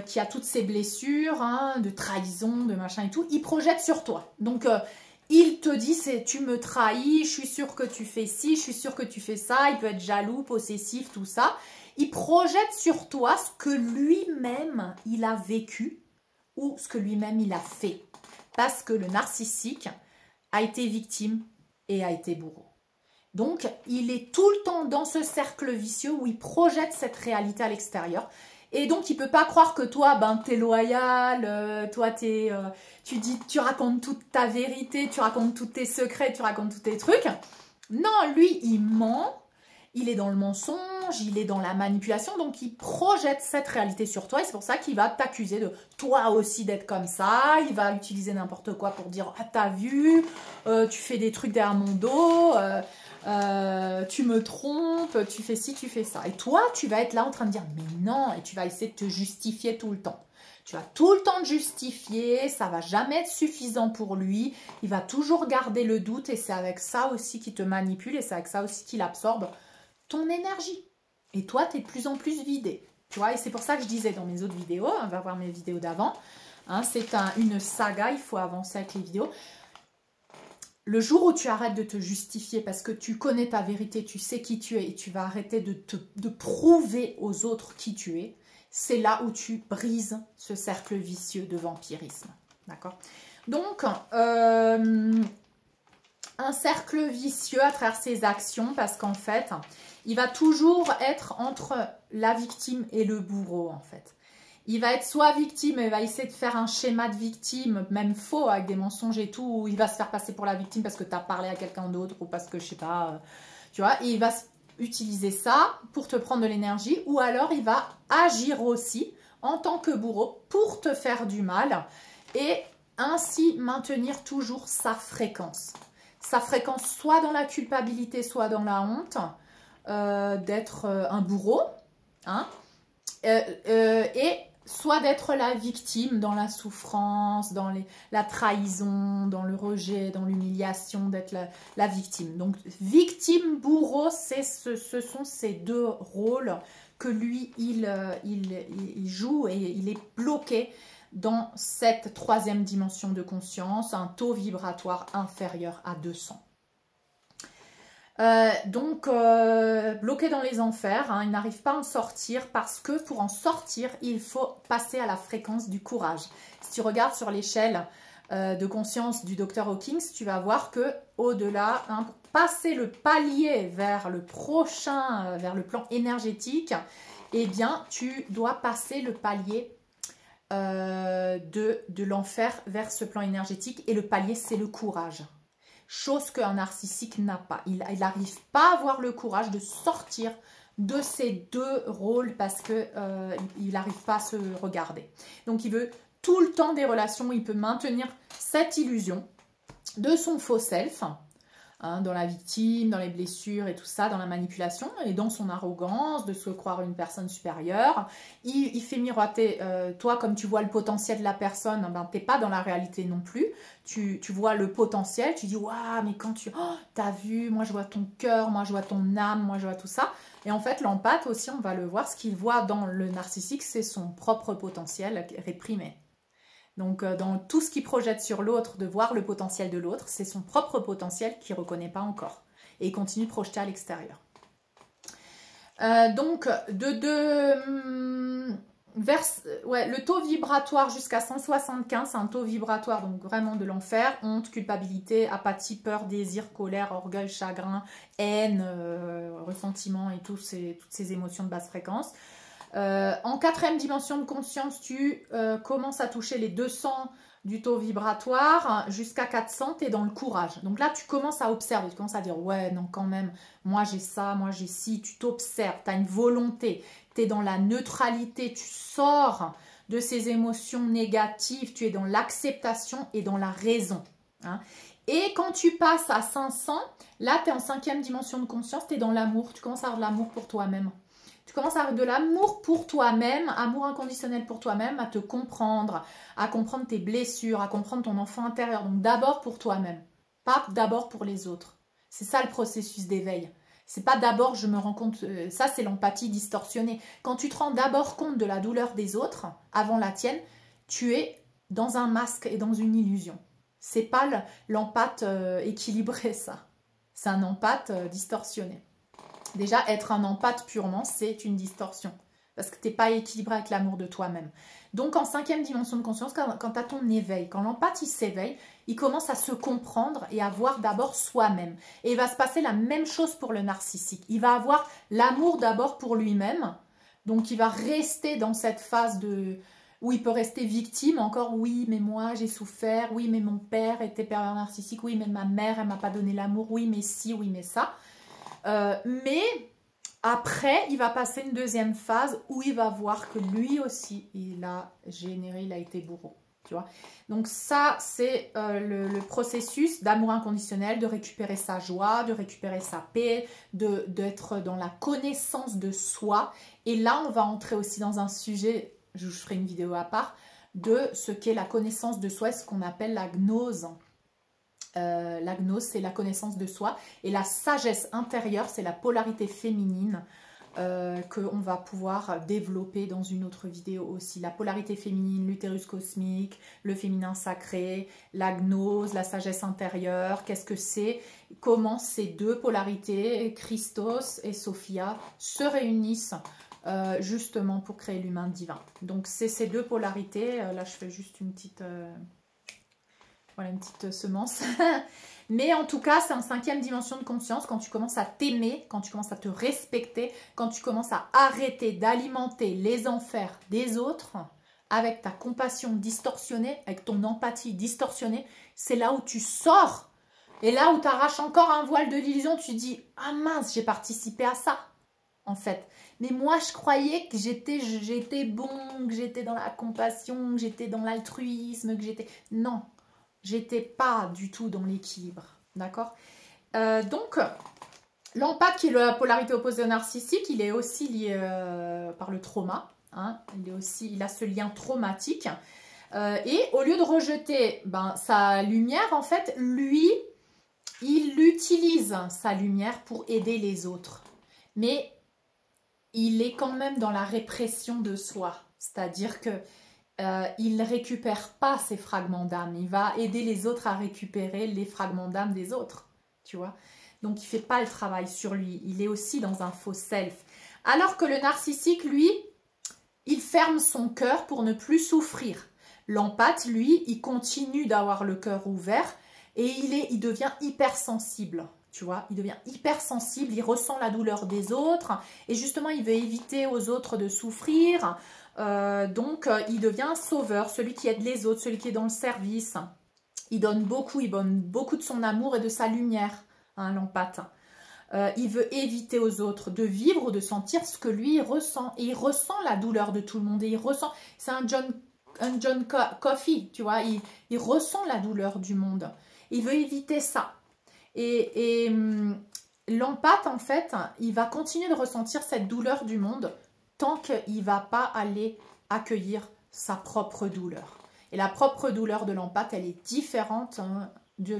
qui a toutes ces blessures, de trahison, de machin et tout, il projette sur toi. Donc, il te dit, tu me trahis, je suis sûre que tu fais ci, je suis sûre que tu fais ça. Il peut être jaloux, possessif, tout ça. Il projette sur toi ce que lui-même, il a vécu ou ce que lui-même, il a fait. Parce que le narcissique a été victime et a été bourreau. Donc, il est tout le temps dans ce cercle vicieux où il projette cette réalité à l'extérieur. Et donc, il ne peut pas croire que toi, tu es loyal, toi, tu racontes toute ta vérité, tu racontes tous tes secrets, tu racontes tous tes trucs. Non, lui, il ment il est dans le mensonge, il est dans la manipulation, donc il projette cette réalité sur toi et c'est pour ça qu'il va t'accuser de toi aussi d'être comme ça, il va utiliser n'importe quoi pour dire « Ah, t'as vu, tu fais des trucs derrière mon dos, tu me trompes, tu fais ci, tu fais ça. » Et toi, tu vas être là en train de dire « Mais non !» et tu vas essayer de te justifier tout le temps. Tu vas tout le temps te justifier, ça va jamais être suffisant pour lui, il va toujours garder le doute et c'est avec ça aussi qu'il te manipule et c'est avec ça aussi qu'il absorbe ton énergie. Et toi, tu es de plus en plus vidé. Tu vois, et c'est pour ça que je disais dans mes autres vidéos, on va voir mes vidéos d'avant, hein, c'est une saga, il faut avancer avec les vidéos. Le jour où tu arrêtes de te justifier parce que tu connais ta vérité, tu sais qui tu es et tu vas arrêter de prouver aux autres qui tu es, c'est là où tu brises ce cercle vicieux de vampirisme. D'accord? Donc, un cercle vicieux à travers ses actions parce qu'en fait, il va toujours être entre la victime et le bourreau en fait. Il va être soit victime, il va essayer de faire un schéma de victime, même faux, avec des mensonges et tout, où il va se faire passer pour la victime parce que tu as parlé à quelqu'un d'autre ou parce que je sais pas, tu vois, et il va utiliser ça pour te prendre de l'énergie ou alors il va agir aussi en tant que bourreau pour te faire du mal et ainsi maintenir toujours sa fréquence. Sa fréquence soit dans la culpabilité, soit dans la honte d'être un bourreau, hein, et soit d'être la victime dans la souffrance, dans la trahison, dans le rejet, dans l'humiliation, d'être la victime. Donc victime, bourreau, ce sont ces deux rôles que lui, il joue et il est bloqué dans cette troisième dimension de conscience, un taux vibratoire inférieur à 200. Bloqué dans les enfers, hein, il n'arrive pas à en sortir parce que pour en sortir, il faut passer à la fréquence du courage. Si tu regardes sur l'échelle de conscience du Dr Hawkins, tu vas voir que au-delà, hein, pour passer le palier vers le prochain, vers le plan énergétique, eh bien, tu dois passer le palier de l'enfer vers ce plan énergétique et le palier, c'est le courage. Chose qu'un narcissique n'a pas. Il n'arrive pas à avoir le courage de sortir de ces deux rôles parce qu'il n'arrive pas à se regarder. Donc, il veut tout le temps des relations où il peut maintenir cette illusion de son faux self, hein, dans la victime, dans les blessures et tout ça, dans la manipulation et dans son arrogance, de se croire une personne supérieure. Il fait miroiter, toi, comme tu vois le potentiel de la personne, ben, tu n'es pas dans la réalité non plus. Tu vois le potentiel, tu dis, waouh, mais quand tu... Oh, t'as vu, moi je vois ton cœur, moi je vois ton âme, moi je vois tout ça. Et en fait, l'empathe aussi, on va le voir, ce qu'il voit dans le narcissique, c'est son propre potentiel réprimé. Donc, dans tout ce qu'il projette sur l'autre, de voir le potentiel de l'autre, c'est son propre potentiel qu'il ne reconnaît pas encore. Et il continue de projeter à l'extérieur. Le taux vibratoire jusqu'à 175, c'est un taux vibratoire, donc vraiment de l'enfer. Honte, culpabilité, apathie, peur, désir, colère, orgueil, chagrin, haine, ressentiment et toutes ces émotions de basse fréquence. En quatrième dimension de conscience, tu commences à toucher les 200 du taux vibratoire jusqu'à 400, tu es dans le courage. Donc là, tu commences à observer, tu commences à dire, ouais, non, quand même, moi j'ai ça, moi j'ai ci, tu t'observes, tu as une volonté, tu es dans la neutralité, tu sors de ces émotions négatives, tu es dans l'acceptation et dans la raison. Hein. Et quand tu passes à 500, là, tu es en cinquième dimension de conscience, tu es dans l'amour, tu commences à avoir de l'amour pour toi-même. Tu commences à avoir de l'amour pour toi-même, amour inconditionnel pour toi-même, à te comprendre, à comprendre tes blessures, à comprendre ton enfant intérieur. Donc d'abord pour toi-même, pas d'abord pour les autres. C'est ça le processus d'éveil. C'est pas d'abord je me rends compte, ça c'est l'empathie distorsionnée. Quand tu te rends d'abord compte de la douleur des autres avant la tienne, tu es dans un masque et dans une illusion. C'est pas l'empathe équilibré ça. C'est un empathe distorsionné. Déjà, être un empathe purement, c'est une distorsion. Parce que tu n'es pas équilibré avec l'amour de toi-même. Donc, en cinquième dimension de conscience, quand tu as ton éveil, quand l'empathe s'éveille, il commence à se comprendre et à voir d'abord soi-même. Et il va se passer la même chose pour le narcissique. Il va avoir l'amour d'abord pour lui-même. Donc, il va rester dans cette phase où il peut rester victime. Encore, oui, mais moi, j'ai souffert. Oui, mais mon père était pervers narcissique. Oui, mais ma mère, elle ne m'a pas donné l'amour. Oui, mais si, oui, mais ça. Mais Après, il va passer une deuxième phase où il va voir que lui aussi, il a été bourreau. Tu vois. Donc ça, c'est le processus d'amour inconditionnel, de récupérer sa joie, de récupérer sa paix, d'être dans la connaissance de soi. Et là, on va entrer aussi dans un sujet, je ferai une vidéo à part, de ce qu'est la connaissance de soi, ce qu'on appelle la gnose. La gnose, c'est la connaissance de soi. Et la sagesse intérieure, c'est la polarité féminine qu'on va pouvoir développer dans une autre vidéo aussi. La polarité féminine, l'utérus cosmique, le féminin sacré, la gnose, la sagesse intérieure, qu'est-ce que c'est? Comment ces deux polarités, Christos et Sophia, se réunissent justement pour créer l'humain divin. Donc c'est ces deux polarités. Là, je fais juste une petite... Voilà, une petite semence. Mais en tout cas, c'est en 5e dimension de conscience, quand tu commences à t'aimer, quand tu commences à te respecter, quand tu commences à arrêter d'alimenter les enfers des autres avec ta compassion distorsionnée, avec ton empathie distorsionnée, c'est là où tu sors. Et là où tu arraches encore un voile de l'illusion, tu dis « Ah mince, j'ai participé à ça !» en fait. Mais moi, je croyais que j'étais bon, que j'étais dans la compassion, que j'étais dans l'altruisme, que j'étais... Non, j'étais pas du tout dans l'équilibre, d'accord? Donc, l'empathe, qui est la polarité opposée au narcissique, il est aussi lié par le trauma. Hein, il a ce lien traumatique. Et au lieu de rejeter sa lumière, en fait, lui, il utilise sa lumière pour aider les autres. Mais il est quand même dans la répression de soi. C'est-à-dire que il ne récupère pas ses fragments d'âme. Il va aider les autres à récupérer les fragments d'âme des autres. Tu vois? Donc, il ne fait pas le travail sur lui. Il est aussi dans un faux self. Alors que le narcissique, lui, il ferme son cœur pour ne plus souffrir. L'empathe, lui, il continue d'avoir le cœur ouvert et il devient hypersensible. Tu vois, il devient hypersensible, il ressent la douleur des autres et justement, il veut éviter aux autres de souffrir. Donc, il devient un sauveur, celui qui aide les autres, celui qui est dans le service. Il donne beaucoup de son amour et de sa lumière, hein, l'empathe. Il veut éviter aux autres de vivre ou de sentir ce que lui il ressent. Et il ressent la douleur de tout le monde. Et il ressent, c'est un John Coffey, tu vois, il ressent la douleur du monde. Il veut éviter ça. Et l'empathe, en fait, il va continuer de ressentir cette douleur du monde tant qu'il ne va pas aller accueillir sa propre douleur. Et la propre douleur de l'empathe, elle est différente de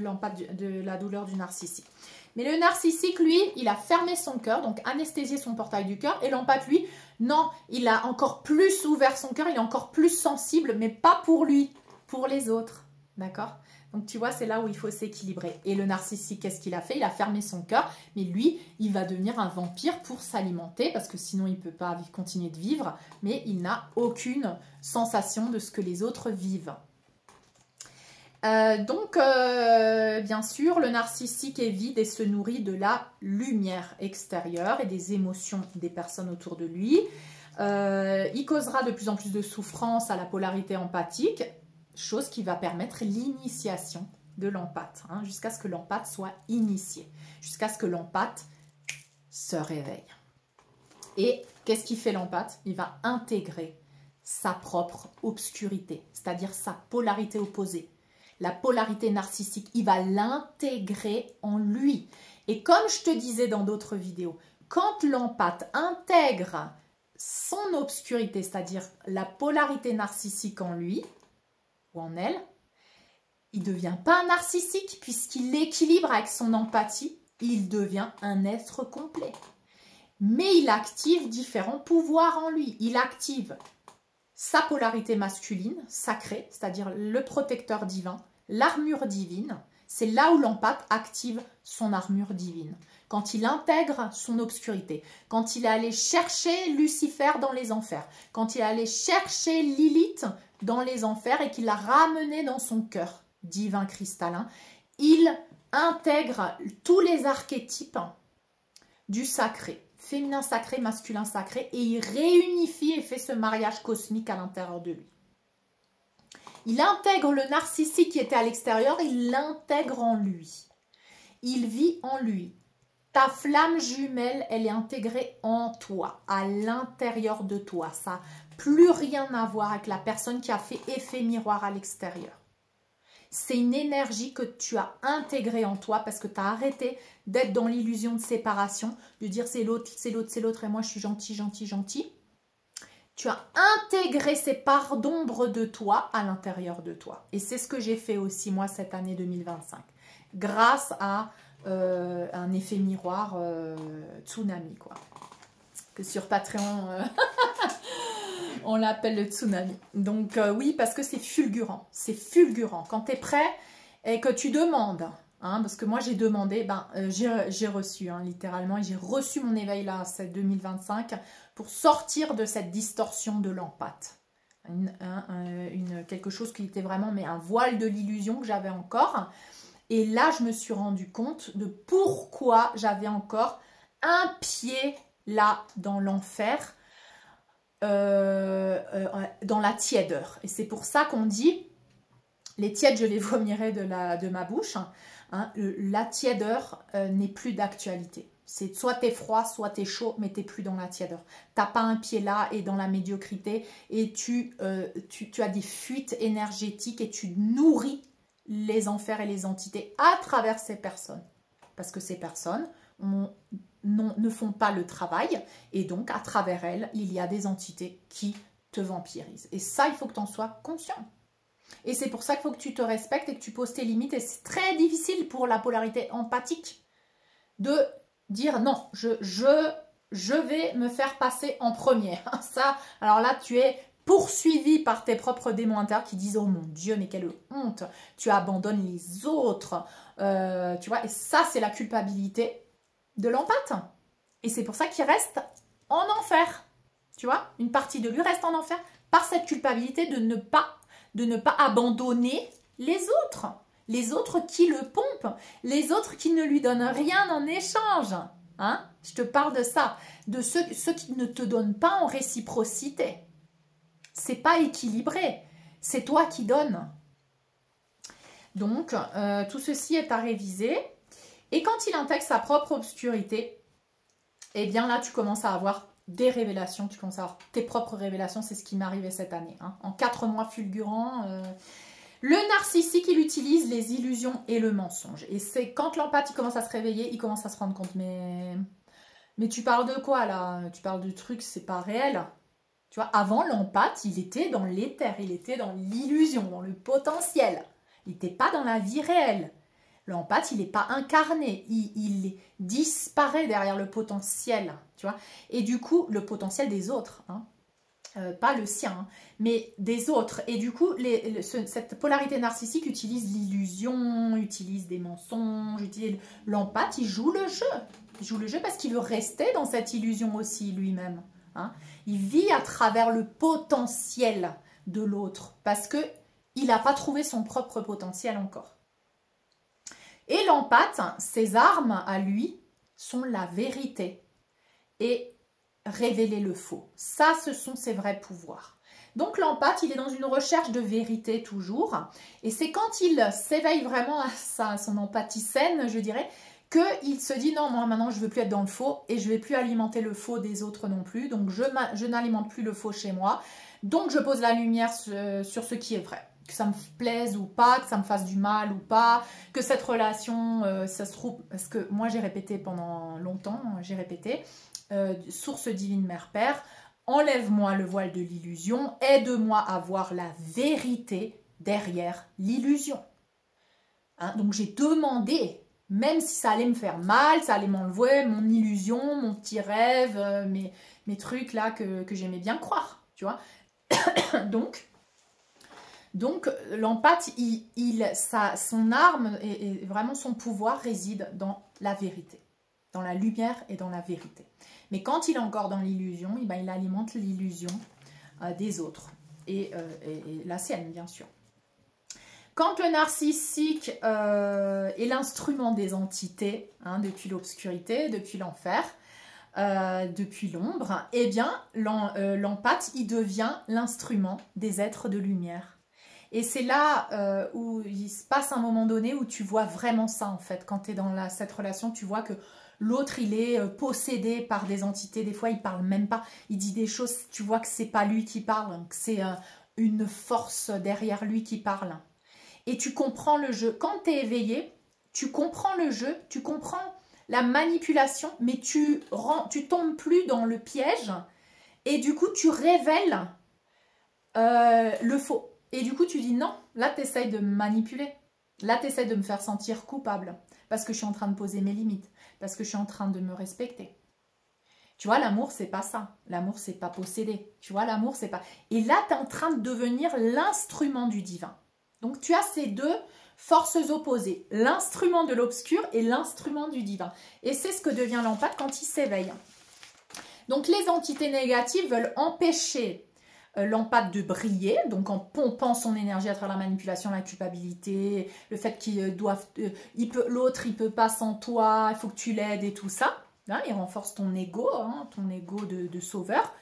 la douleur du narcissique. Mais le narcissique, lui, il a fermé son cœur, donc anesthésié son portail du cœur. Et l'empathe, lui, non, il a encore plus ouvert son cœur, il est encore plus sensible, mais pas pour lui, pour les autres. D'accord? Donc, tu vois, c'est là où il faut s'équilibrer. Et le narcissique, qu'est-ce qu'il a fait? Il a fermé son cœur, mais lui, il va devenir un vampire pour s'alimenter, parce que sinon, il ne peut pas continuer de vivre, mais il n'a aucune sensation de ce que les autres vivent. Donc, bien sûr, le narcissique est vide et se nourrit de la lumière extérieure et des émotions des personnes autour de lui. Il causera de plus en plus de souffrance à la polarité empathique, chose qui va permettre l'initiation de l'empathe, hein, jusqu'à ce que l'empathe soit initié, jusqu'à ce que l'empathe se réveille. Et qu'est-ce qui fait l'empathe? Il va intégrer sa propre obscurité, c'est-à-dire sa polarité opposée. La polarité narcissique, il va l'intégrer en lui. Et comme je te disais dans d'autres vidéos, quand l'empathe intègre son obscurité, c'est-à-dire la polarité narcissique en lui, ou en elle, il ne devient pas un narcissique puisqu'il l'équilibre avec son empathie, il devient un être complet. Mais il active différents pouvoirs en lui. Il active sa polarité masculine, sacrée, c'est-à-dire le protecteur divin, l'armure divine. C'est là où l'empathe active son armure divine. Quand il intègre son obscurité, quand il est allé chercher Lucifer dans les enfers, quand il est allé chercher Lilith dans les enfers et qu'il l'a ramené dans son cœur divin cristallin, il intègre tous les archétypes du sacré, féminin sacré, masculin sacré, et il réunifie et fait ce mariage cosmique à l'intérieur de lui. Il intègre le narcissique qui était à l'extérieur, il l'intègre en lui. Il vit en lui. Ta flamme jumelle, elle est intégrée en toi, à l'intérieur de toi. Ça n'a plus rien à voir avec la personne qui a fait effet miroir à l'extérieur. C'est une énergie que tu as intégrée en toi parce que tu as arrêté d'être dans l'illusion de séparation, de dire c'est l'autre, c'est l'autre, c'est l'autre et moi je suis gentil, gentil, gentil. Tu as intégré ces parts d'ombre de toi à l'intérieur de toi. Et c'est ce que j'ai fait aussi moi cette année 2025. Grâce à un effet miroir tsunami, quoi. Que sur Patreon, on l'appelle le tsunami. Donc oui, parce que c'est fulgurant. C'est fulgurant. Quand tu es prêt et que tu demandes, hein, parce que moi j'ai demandé, j'ai reçu, hein, littéralement, et j'ai reçu mon éveil là, c'est 2025, pour sortir de cette distorsion de l'empathe. Quelque chose qui était vraiment un voile de l'illusion que j'avais encore. Et là, je me suis rendu compte de pourquoi j'avais encore un pied là dans l'enfer, dans la tièdeur. Et c'est pour ça qu'on dit, les tièdes, je les vomirai de ma bouche. Hein, la tièdeur n'est plus d'actualité. C'est soit t'es froid, soit t'es chaud, mais t'es plus dans la tièdeur. T'as pas un pied là et dans la médiocrité et tu as des fuites énergétiques et tu nourris les enfers et les entités à travers ces personnes. Parce que ces personnes ne font pas le travail et donc à travers elles, il y a des entités qui te vampirisent. Et ça, il faut que tu en sois conscient. Et c'est pour ça qu'il faut que tu te respectes et que tu poses tes limites. Et c'est très difficile pour la polarité empathique de dire non, je vais me faire passer en premier. Ça, alors là, tu es poursuivi par tes propres démons intérieurs qui disent « Oh mon Dieu, mais quelle honte, tu abandonnes les autres. » Tu vois, et ça, c'est la culpabilité de l'empathe. Et c'est pour ça qu'il reste en enfer. Tu vois, une partie de lui reste en enfer par cette culpabilité de ne pas abandonner les autres. Les autres qui le pompent, les autres qui ne lui donnent rien en échange. Hein? Je te parle de ça, de ceux qui ne te donnent pas en réciprocité. C'est pas équilibré, c'est toi qui donnes. Donc, tout ceci est à réviser. Et quand il intègre sa propre obscurité, eh bien là, tu commences à avoir des révélations, tu commences à avoir tes propres révélations. C'est ce qui m'est arrivé cette année. Hein. En 4 mois fulgurants, le narcissique, il utilise les illusions et le mensonge. Et c'est quand l'empathie commence à se réveiller, il commence à se rendre compte. Mais tu parles de quoi là? Tu parles de trucs, c'est pas réel. Tu vois, avant, l'empathe, il était dans l'éther, il était dans l'illusion, dans le potentiel. Il n'était pas dans la vie réelle. L'empathe, il n'est pas incarné. Il disparaît derrière le potentiel, tu vois. Et du coup, le potentiel des autres, hein. Pas le sien, hein, mais des autres. Et du coup, cette polarité narcissique utilise l'illusion, utilise des mensonges, utilise l'empathe, il joue le jeu. Il joue le jeu parce qu'il veut rester dans cette illusion aussi lui-même. Hein. Il vit à travers le potentiel de l'autre parce qu'il n'a pas trouvé son propre potentiel encore. Et l'empathe, ses armes à lui sont la vérité et révéler le faux. Ça, ce sont ses vrais pouvoirs. Donc l'empathe, il est dans une recherche de vérité toujours. Et c'est quand il s'éveille vraiment à son empathie saine, je dirais, qu'il se dit non, moi maintenant je ne veux plus être dans le faux et je ne vais plus alimenter le faux des autres non plus. Donc je n'alimente plus le faux chez moi. Donc je pose la lumière sur ce qui est vrai. Que ça me plaise ou pas, que ça me fasse du mal ou pas, que cette relation, ça se trouve... Parce que moi j'ai répété pendant longtemps, source divine mère-père, enlève-moi le voile de l'illusion, aide-moi à voir la vérité derrière l'illusion. Hein, donc j'ai demandé... Même si ça allait me faire mal, ça allait m'enlever mon illusion, mon petit rêve, mes trucs là que j'aimais bien croire, tu vois. Donc l'empathe, son arme et vraiment son pouvoir réside dans la vérité, dans la lumière et dans la vérité. Mais quand il est encore dans l'illusion, il alimente l'illusion des autres et la sienne, bien sûr. Quand le narcissique est l'instrument des entités, hein, depuis l'obscurité, depuis l'enfer, depuis l'ombre, eh bien, l'empathe, il devient l'instrument des êtres de lumière. Et c'est là où il se passe un moment donné où tu vois vraiment ça, en fait. Quand tu es dans cette relation, tu vois que l'autre il est possédé par des entités, des fois il parle même pas, il dit des choses, tu vois que c'est pas lui qui parle, que c'est une force derrière lui qui parle. Et tu comprends le jeu. Quand tu es éveillé, tu comprends le jeu, tu comprends la manipulation, mais tu tombes plus dans le piège et du coup tu révèles le faux. Et du coup tu dis non, là tu essayes de me manipuler, là tu essayes de me faire sentir coupable parce que je suis en train de poser mes limites, parce que je suis en train de me respecter. Tu vois, l'amour, c'est pas ça. L'amour, c'est pas posséder. Tu vois, l'amour, c'est pas... Et là, tu es en train de devenir l'instrument du divin. Donc, tu as ces deux forces opposées. L'instrument de l'obscur et l'instrument du divin. Et c'est ce que devient l'empathe quand il s'éveille. Donc, les entités négatives veulent empêcher l'empathe de briller, donc en pompant son énergie à travers la manipulation, la culpabilité, le fait qu'il doivent... l'autre, il peut pas sans toi, il faut que tu l'aides et tout ça. Hein, il renforce ton ego de sauveur.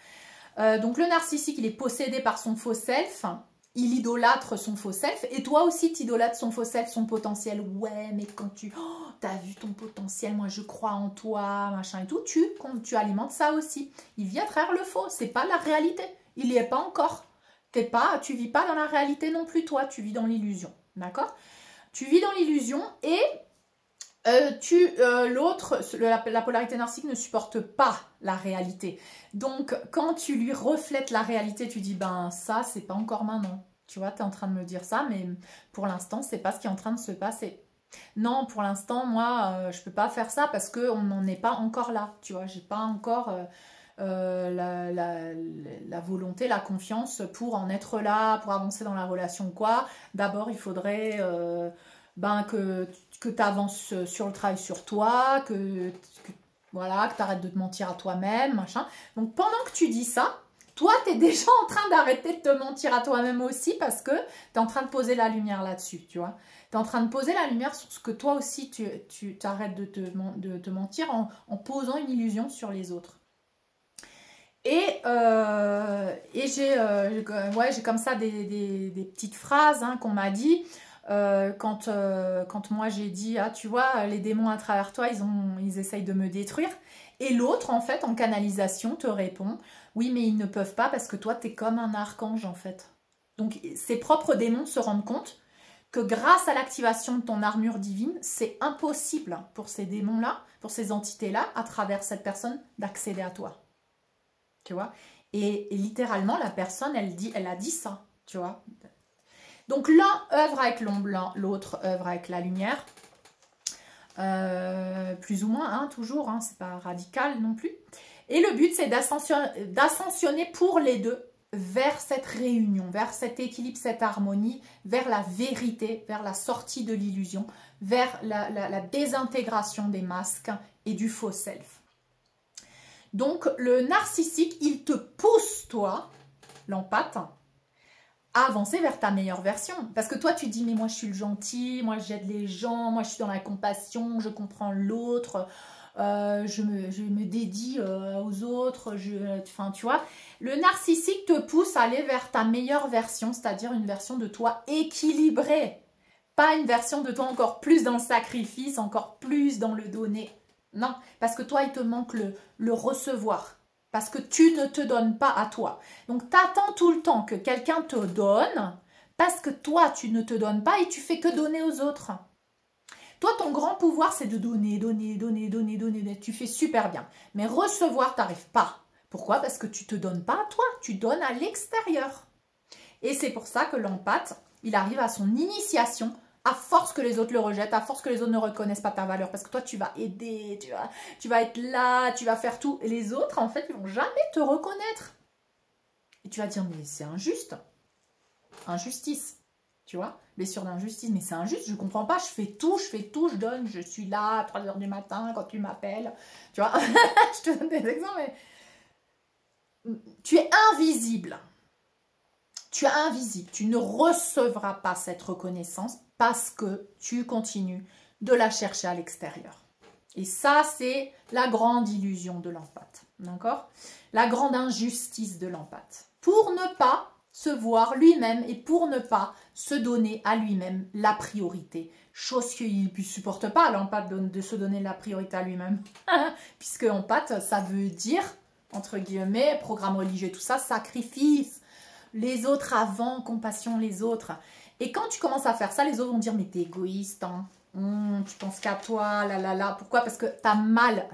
Donc le narcissique, il est possédé par son faux self, il idolâtre son faux self, et toi aussi tu idolâtres son faux self, son potentiel. Ouais, mais quand tu as vu ton potentiel, moi je crois en toi, machin et tout, tu alimentes ça aussi. Il vient à travers le faux, c'est pas la réalité, il n'y est pas encore. Tu vis pas dans la réalité non plus, toi, tu vis dans l'illusion, d'accord? Tu vis dans l'illusion et... l'autre, la polarité narcissique ne supporte pas la réalité. Donc, quand tu lui reflètes la réalité, tu dis, ben ça, c'est pas encore maintenant. Tu vois, tu es en train de me dire ça, mais pour l'instant, c'est pas ce qui est en train de se passer. Non, pour l'instant, moi, je peux pas faire ça parce qu'on n'en est pas encore là. Tu vois, j'ai pas encore la volonté, la confiance pour en être là, pour avancer dans la relation, quoi. D'abord, il faudrait... que tu avances sur le travail sur toi, voilà, que tu arrêtes de te mentir à toi-même, machin. Donc, pendant que tu dis ça, toi, tu es déjà en train d'arrêter de te mentir à toi-même aussi parce que tu es en train de poser la lumière là-dessus, tu vois. Tu es en train de poser la lumière sur ce que toi aussi, tu arrêtes de te mentir en posant une illusion sur les autres. Et j'ai comme ça des petites phrases hein, qu'on m'a dit. Quand moi j'ai dit ah tu vois les démons à travers toi ils essayent de me détruire et l'autre en fait en canalisation te répond oui mais ils ne peuvent pas parce que toi t'es comme un archange en fait. Donc ses propres démons se rendent compte que grâce à l'activation de ton armure divine c'est impossible pour ces démons là, pour ces entités là à travers cette personne d'accéder à toi, tu vois. Et littéralement la personne elle a dit ça, tu vois. Donc l'un œuvre avec l'ombre, l'autre œuvre avec la lumière. Plus ou moins, hein, toujours, hein, c'est pas radical non plus. Et le but, c'est d'ascensionner pour les deux vers cette réunion, vers cet équilibre, cette harmonie, vers la vérité, vers la sortie de l'illusion, vers la désintégration des masques et du faux self. Donc le narcissique, il te pousse, toi, l'empathe, à avancer vers ta meilleure version. Parce que toi, tu dis, mais moi, je suis le gentil, moi, j'aide les gens, moi, je suis dans la compassion, je comprends l'autre, je me dédie aux autres, enfin, tu vois. Le narcissique te pousse à aller vers ta meilleure version, c'est-à-dire une version de toi équilibrée. Pas une version de toi encore plus dans le sacrifice, encore plus dans le donner. Non, parce que toi, il te manque le recevoir. Parce que tu ne te donnes pas à toi. Donc, tu attends tout le temps que quelqu'un te donne parce que toi, tu ne te donnes pas et tu fais que donner aux autres. Toi, ton grand pouvoir, c'est de donner, donner, donner, donner, donner. Tu fais super bien. Mais recevoir, tu n'arrives pas. Pourquoi? Parce que tu ne te donnes pas à toi. Tu donnes à l'extérieur. Et c'est pour ça que l'empathe, il arrive à son initiation à force que les autres le rejettent, à force que les autres ne reconnaissent pas ta valeur. Parce que toi, tu vas aider, tu vas être là, tu vas faire tout. Et les autres, en fait, ils ne vont jamais te reconnaître. Et tu vas dire, mais c'est injuste. Injustice. Tu vois, blessure d'injustice. Mais c'est injuste, je ne comprends pas. Je fais tout, je donne. Je suis là à 3 h du matin quand tu m'appelles. Tu vois, je te donne des exemples. Mais... tu es invisible. Tu es invisible. Tu ne recevras pas cette reconnaissance parce que tu continues de la chercher à l'extérieur. Et ça, c'est la grande illusion de l'empathe. D'accord? La grande injustice de l'empathe. Pour ne pas se voir lui-même et pour ne pas se donner à lui-même la priorité. Chose qu'il ne supporte pas, l'empathe, de se donner la priorité à lui-même. Puisque empathe, ça veut dire, entre guillemets, programme religieux, tout ça, sacrifice. Les autres avant, compassion les autres. Et quand tu commences à faire ça, les autres vont dire, mais t'es égoïste, hein. Tu penses qu'à toi, là, là, là. Pourquoi? Parce que t'as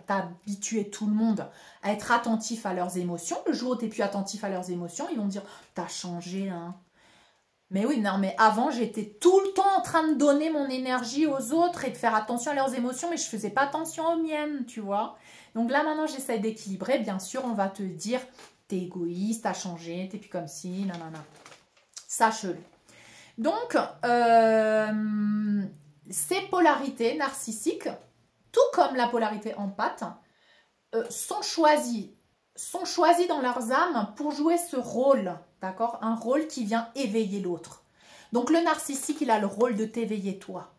habitué tout le monde à être attentif à leurs émotions. Le jour où t'es plus attentif à leurs émotions, ils vont dire, t'as changé, hein. Mais oui, non, mais avant, j'étais tout le temps en train de donner mon énergie aux autres et de faire attention à leurs émotions, mais je faisais pas attention aux miennes, tu vois. Donc là, maintenant, j'essaie d'équilibrer. Bien sûr, on va te dire, t'es égoïste, t'as changé, t'es plus comme ci, nanana. Sache-le. Donc, ces polarités narcissiques, tout comme la polarité empathe, sont choisies dans leurs âmes pour jouer ce rôle, d'accord? Un rôle qui vient éveiller l'autre. Donc le narcissique, il a le rôle de t'éveiller toi.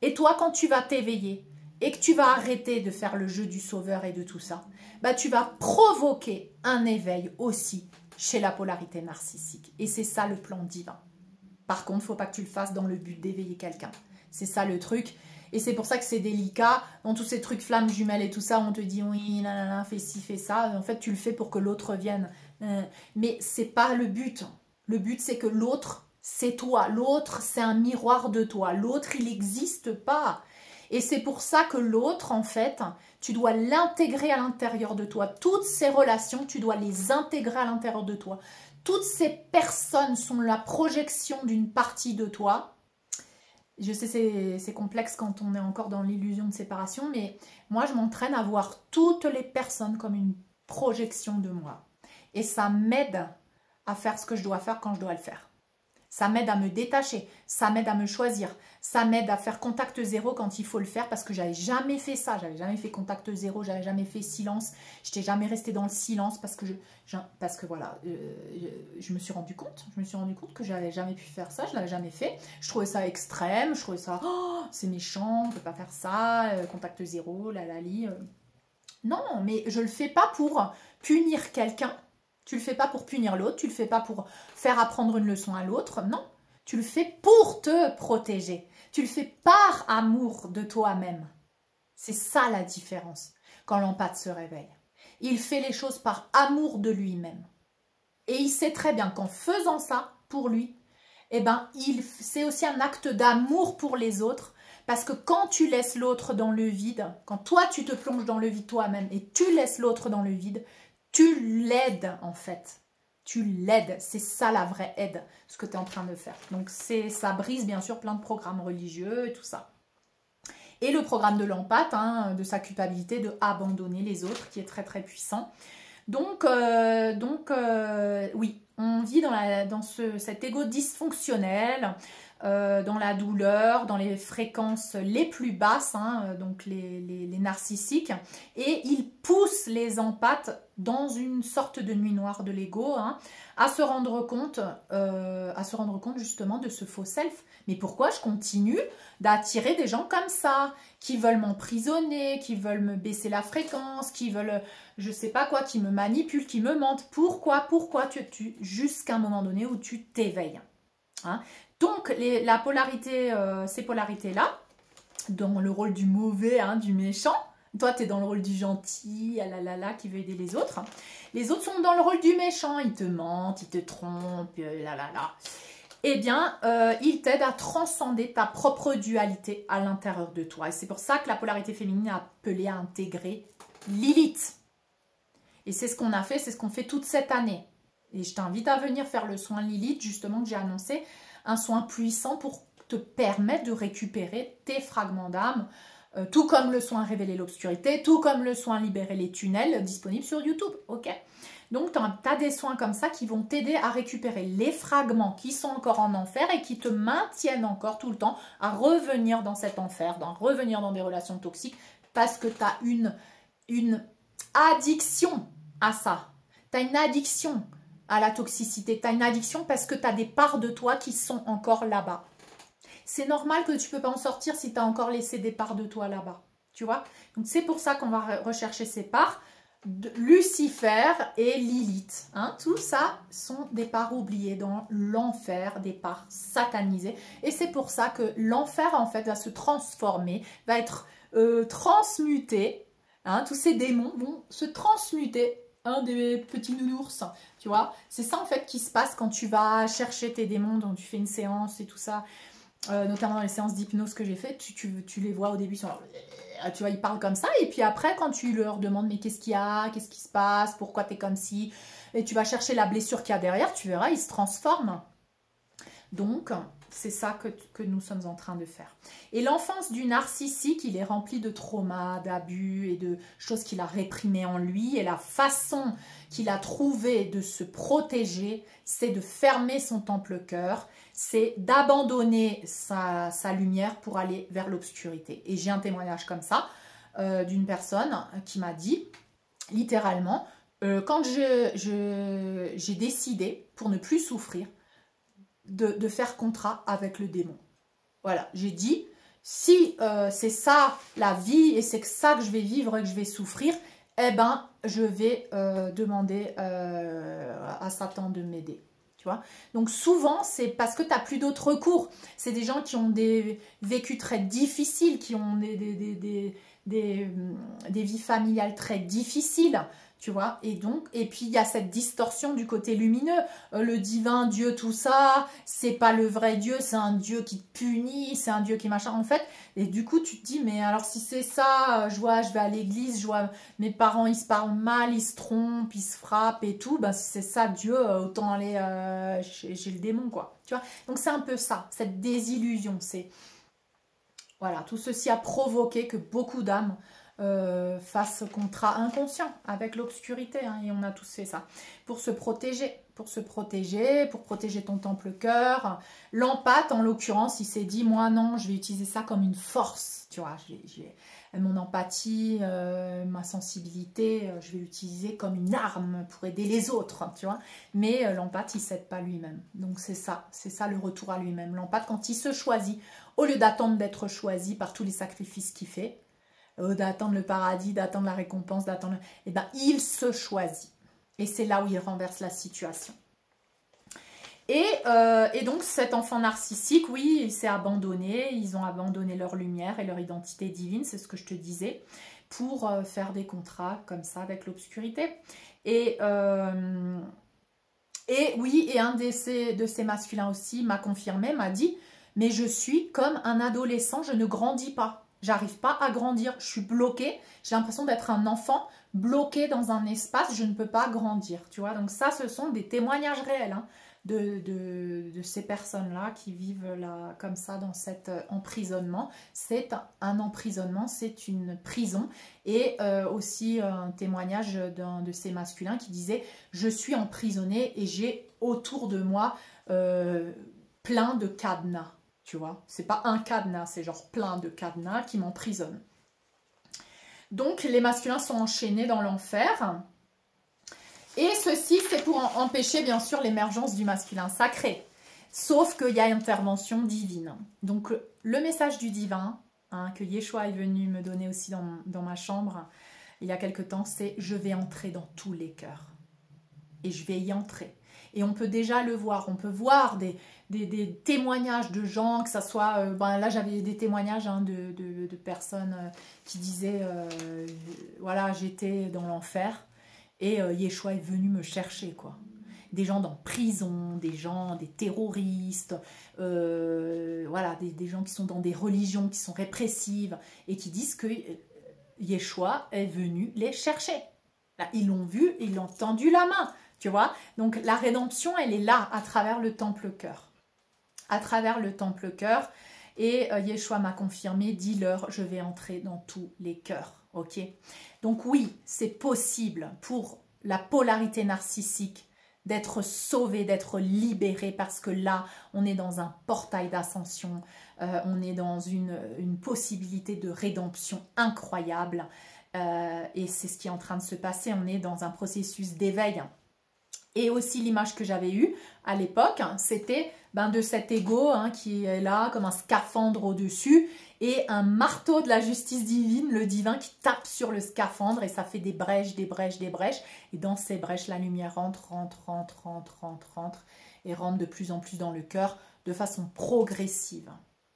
Et toi, quand tu vas t'éveiller et que tu vas arrêter de faire le jeu du sauveur et de tout ça, bah, tu vas provoquer un éveil aussi chez la polarité narcissique. Et c'est ça le plan divin. Par contre, il ne faut pas que tu le fasses dans le but d'éveiller quelqu'un. C'est ça le truc. Et c'est pour ça que c'est délicat. Dans tous ces trucs flammes jumelles et tout ça, on te dit oui, nanana, fais ci, fais ça. En fait, tu le fais pour que l'autre vienne. Mais c'est pas le but. Le but, c'est que l'autre, c'est toi. L'autre, c'est un miroir de toi. L'autre, il n'existe pas. Et c'est pour ça que l'autre, en fait, tu dois l'intégrer à l'intérieur de toi. Toutes ces relations, tu dois les intégrer à l'intérieur de toi. Toutes ces personnes sont la projection d'une partie de toi. Je sais, c'est complexe quand on est encore dans l'illusion de séparation, mais moi, je m'entraîne à voir toutes les personnes comme une projection de moi. Et ça m'aide à faire ce que je dois faire quand je dois le faire. Ça m'aide à me détacher, ça m'aide à me choisir, ça m'aide à faire contact zéro quand il faut le faire parce que j'avais jamais fait ça, j'avais jamais fait contact zéro, j'avais jamais fait silence, je n'étais jamais restée dans le silence parce que voilà, je me suis rendu compte que j'avais jamais pu faire ça, je l'avais jamais fait, je trouvais ça extrême, je trouvais ça, oh, c'est méchant, on peut pas faire ça, contact zéro, lalali. Non, mais je le fais pas pour punir quelqu'un. Tu le fais pas pour punir l'autre, tu le fais pas pour faire apprendre une leçon à l'autre, non. Tu le fais pour te protéger. Tu le fais par amour de toi-même. C'est ça la différence quand l'empathe se réveille. Il fait les choses par amour de lui-même. Et il sait très bien qu'en faisant ça pour lui, eh ben, c'est aussi un acte d'amour pour les autres. Parce que quand tu laisses l'autre dans le vide, quand toi tu te plonges dans le vide toi-même et tu laisses l'autre dans le vide, tu l'aides en fait. Tu l'aides. C'est ça la vraie aide, ce que tu es en train de faire. Donc ça brise bien sûr plein de programmes religieux et tout ça. Et le programme de l'empathe, hein, de sa culpabilité de abandonner les autres, qui est très très puissant. Donc oui, on vit dans cet ego dysfonctionnel, dans la douleur, dans les fréquences les plus basses, hein, donc les narcissiques, et ils poussent les empathes dans une sorte de nuit noire de l'ego, hein, à se rendre compte justement de ce faux self. Mais pourquoi je continue d'attirer des gens comme ça, qui veulent m'emprisonner, qui veulent me baisser la fréquence, qui veulent, je sais pas quoi, qui me manipulent, qui me mentent. Pourquoi jusqu'à un moment donné où tu t'éveilles, hein. Donc, la polarité, ces polarités-là, dans le rôle du mauvais, hein, du méchant, toi, tu es dans le rôle du gentil, qui veut aider les autres. Les autres sont dans le rôle du méchant, ils te mentent, ils te trompent, Eh bien, ils t'aident à transcender ta propre dualité à l'intérieur de toi. Et c'est pour ça que la polarité féminine est appelée à intégrer Lilith. Et c'est ce qu'on a fait, c'est ce qu'on fait toute cette année. Et je t'invite à venir faire le soin Lilith, justement, que j'ai annoncé. Un soin puissant pour te permettre de récupérer tes fragments d'âme, tout comme le soin révéler l'obscurité, tout comme le soin libérer les tunnels, disponible sur YouTube, ok? Donc, tu as des soins comme ça qui vont t'aider à récupérer les fragments qui sont encore en enfer et qui te maintiennent encore tout le temps à revenir dans cet enfer, à revenir dans des relations toxiques parce que tu as une addiction à ça. Tu as une addiction à la toxicité. Tu as une addiction parce que tu as des parts de toi qui sont encore là-bas. C'est normal que tu ne peux pas en sortir si tu as encore laissé des parts de toi là-bas. Tu vois? Donc, c'est pour ça qu'on va rechercher ces parts. Lucifer et Lilith. Hein, tout ça sont des parts oubliées dans l'enfer, des parts satanisées. Et c'est pour ça que l'enfer, en fait, va se transformer, va être transmuté. Hein, tous ces démons vont se transmuter. Un des petits nounours, tu vois. C'est ça, en fait, qui se passe quand tu vas chercher tes démons, dont tu fais une séance et tout ça. Notamment dans les séances d'hypnose que j'ai fait, tu les vois au début, tu vois, ils parlent comme ça, et puis après, quand tu leur demandes, mais qu'est-ce qu'il y a, qu'est-ce qui se passe, pourquoi tu es comme ci, et tu vas chercher la blessure qu'il y a derrière, tu verras, ils se transforment. Donc, c'est ça que nous sommes en train de faire. Et l'enfance du narcissique, il est rempli de traumas, d'abus et de choses qu'il a réprimées en lui. Et la façon qu'il a trouvé de se protéger, c'est de fermer son temple-cœur, c'est d'abandonner sa lumière pour aller vers l'obscurité. Et j'ai un témoignage comme ça d'une personne qui m'a dit, littéralement, quand j'ai décidé, pour ne plus souffrir, de faire contrat avec le démon. Voilà, j'ai dit, si c'est ça la vie et c'est ça que je vais vivre et que je vais souffrir, eh ben, je vais demander à Satan de m'aider. Tu vois. Donc souvent, c'est parce que tu n'as plus d'autres recours. C'est des gens qui ont des vécus très difficiles, qui ont des vies familiales très difficiles. Tu vois, et puis il y a cette distorsion du côté lumineux, le divin, Dieu, tout ça, c'est pas le vrai Dieu, c'est un Dieu qui te punit, c'est un Dieu qui machin, en fait, et du coup tu te dis, mais alors si c'est ça, je vais à l'église, je vois mes parents, ils se parlent mal, ils se trompent, ils se frappent et tout, ben si c'est ça Dieu, autant aller chez le démon, quoi, tu vois, donc c'est un peu ça, cette désillusion, c'est, voilà, tout ceci a provoqué que beaucoup d'âmes face contrat inconscient avec l'obscurité, hein, et on a tous fait ça pour se protéger, pour protéger ton temple-cœur. L'empathe, en l'occurrence, il s'est dit, moi non, je vais utiliser ça comme une force, tu vois, mon empathie, ma sensibilité, je vais l'utiliser comme une arme pour aider les autres, tu vois, mais l'empathe, il ne s'aide pas lui-même, donc c'est ça le retour à lui-même. L'empathe, quand il se choisit, au lieu d'attendre d'être choisi par tous les sacrifices qu'il fait, d'attendre le paradis, d'attendre la récompense, eh ben, il se choisit. Et c'est là où il renverse la situation. Et donc, cet enfant narcissique, oui, il s'est abandonné. Ils ont abandonné leur lumière et leur identité divine, c'est ce que je te disais, pour faire des contrats comme ça avec l'obscurité. Et oui, et un de ces masculins aussi m'a confirmé, m'a dit, mais je suis comme un adolescent, je ne grandis pas. J'arrive pas à grandir, je suis bloquée, j'ai l'impression d'être un enfant bloqué dans un espace, je ne peux pas grandir, tu vois. Donc ça, ce sont des témoignages réels, hein, de ces personnes-là qui vivent là, comme ça dans cet emprisonnement. C'est un emprisonnement, c'est une prison. Et aussi un témoignage d'un de ces masculins qui disait « Je suis emprisonné et j'ai autour de moi plein de cadenas ». Tu vois, c'est pas un cadenas, c'est genre plein de cadenas qui m'emprisonnent. Donc, les masculins sont enchaînés dans l'enfer. Et ceci, c'est pour empêcher, bien sûr, l'émergence du masculin sacré. Sauf qu'il y a intervention divine. Donc, le message du divin, hein, que Yeshua est venu me donner aussi dans ma chambre il y a quelque temps, c'est « Je vais entrer dans tous les cœurs. » Et je vais y entrer. Et on peut déjà le voir. On peut voir des témoignages de gens, que ça soit... là, j'avais des témoignages, hein, de personnes qui disaient voilà, j'étais dans l'enfer et Yeshua est venu me chercher, quoi. Des gens dans prison, des terroristes, voilà, des gens qui sont dans des religions qui sont répressives et qui disent que Yeshua est venu les chercher. Là, ils l'ont vu, ils l'ont tendu la main. Tu vois, donc la rédemption, elle est là, à travers le temple-cœur. À travers le temple-cœur. Et Yeshua m'a confirmé, dis-leur, je vais entrer dans tous les cœurs. Ok. Donc oui, c'est possible pour la polarité narcissique d'être sauvé, d'être libéré, parce que là, on est dans un portail d'ascension, on est dans une possibilité de rédemption incroyable. Et c'est ce qui est en train de se passer, on est dans un processus d'éveil. Et aussi l'image que j'avais eue à l'époque, c'était de cet ego hein, qui est là comme un scaphandre au-dessus et un marteau de la justice divine, le divin qui tape sur le scaphandre et ça fait des brèches, des brèches, des brèches. Et dans ces brèches, la lumière rentre et rentre de plus en plus dans le cœur de façon progressive.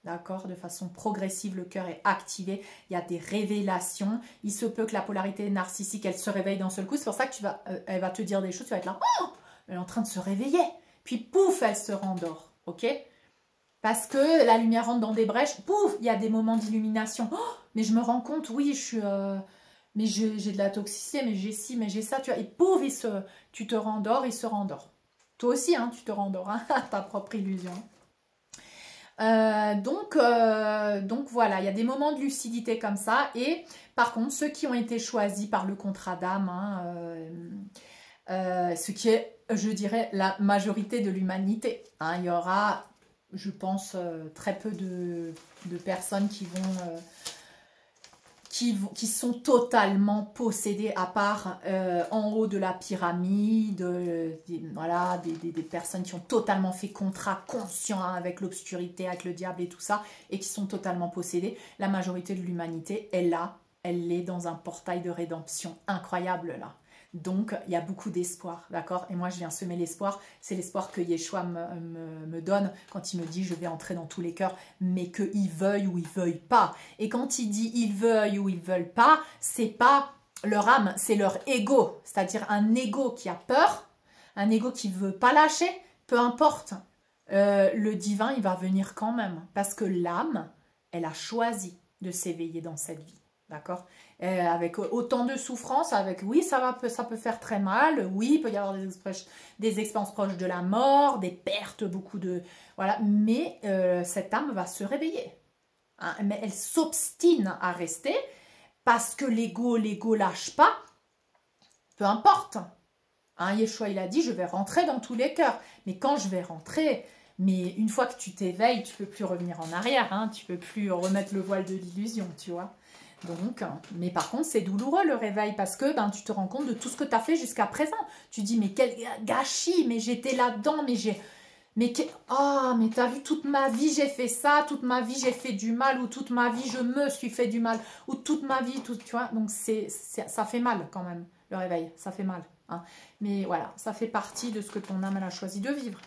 D'accord? De façon progressive, le cœur est activé. Il y a des révélations. Il se peut que la polarité narcissique, elle se réveille d'un seul coup. C'est pour ça que elle va te dire des choses. Tu vas être là, oh, elle est en train de se réveiller. Puis pouf, elle se rendort. Ok? Parce que la lumière rentre dans des brèches. Pouf, il y a des moments d'illumination. Oh, mais je me rends compte, oui, mais j'ai de la toxicité, mais j'ai ci, mais j'ai ça. Tu vois, et pouf, tu te rendors, il se rendort. Toi aussi, hein, tu te rendors hein, à ta propre illusion. Donc voilà, il y a des moments de lucidité comme ça. Et par contre, ceux qui ont été choisis par le contrat d'âme, hein, ce qui est, je dirais, la majorité de l'humanité. Hein, il y aura, je pense, très peu de personnes qui sont totalement possédées, à part en haut de la pyramide, voilà, des personnes qui ont totalement fait contrat conscient hein, avec l'obscurité, avec le diable et tout ça, et qui sont totalement possédées. La majorité de l'humanité est là, elle est dans un portail de rédemption incroyable là. Donc, il y a beaucoup d'espoir, d'accord? Et moi, je viens semer l'espoir. C'est l'espoir que Yeshua me donne quand il me dit « je vais entrer dans tous les cœurs », mais qu'ils veuillent ou ils veuillent pas. Et quand il dit « ils veuillent ou ils veulent pas », c'est pas leur âme, c'est leur ego. C'est-à-dire un ego qui a peur, un ego qui veut pas lâcher, peu importe. Le divin, il va venir quand même. Parce que l'âme, elle a choisi de s'éveiller dans cette vie. D'accord? Avec autant de souffrance, avec oui, ça peut faire très mal, oui, il peut y avoir des expériences proches de la mort, des pertes, beaucoup de... Voilà, mais cette âme va se réveiller. Hein, mais elle s'obstine à rester parce que l'ego lâche pas, peu importe. Hein, Yeshua, il a dit, je vais rentrer dans tous les cœurs. Mais quand je vais rentrer... Mais une fois que tu t'éveilles, tu ne peux plus revenir en arrière, hein, tu ne peux plus remettre le voile de l'illusion, tu vois. Donc, mais par contre, c'est douloureux le réveil parce que tu te rends compte de tout ce que tu as fait jusqu'à présent. Tu dis, mais quel gâchis, mais j'étais là-dedans, mais t'as vu, toute ma vie j'ai fait ça, toute ma vie j'ai fait du mal, ou toute ma vie je me suis fait du mal, ou toute ma vie, tu vois. Donc, ça fait mal quand même, le réveil, ça fait mal. Hein. Mais voilà, ça fait partie de ce que ton âme elle a choisi de vivre.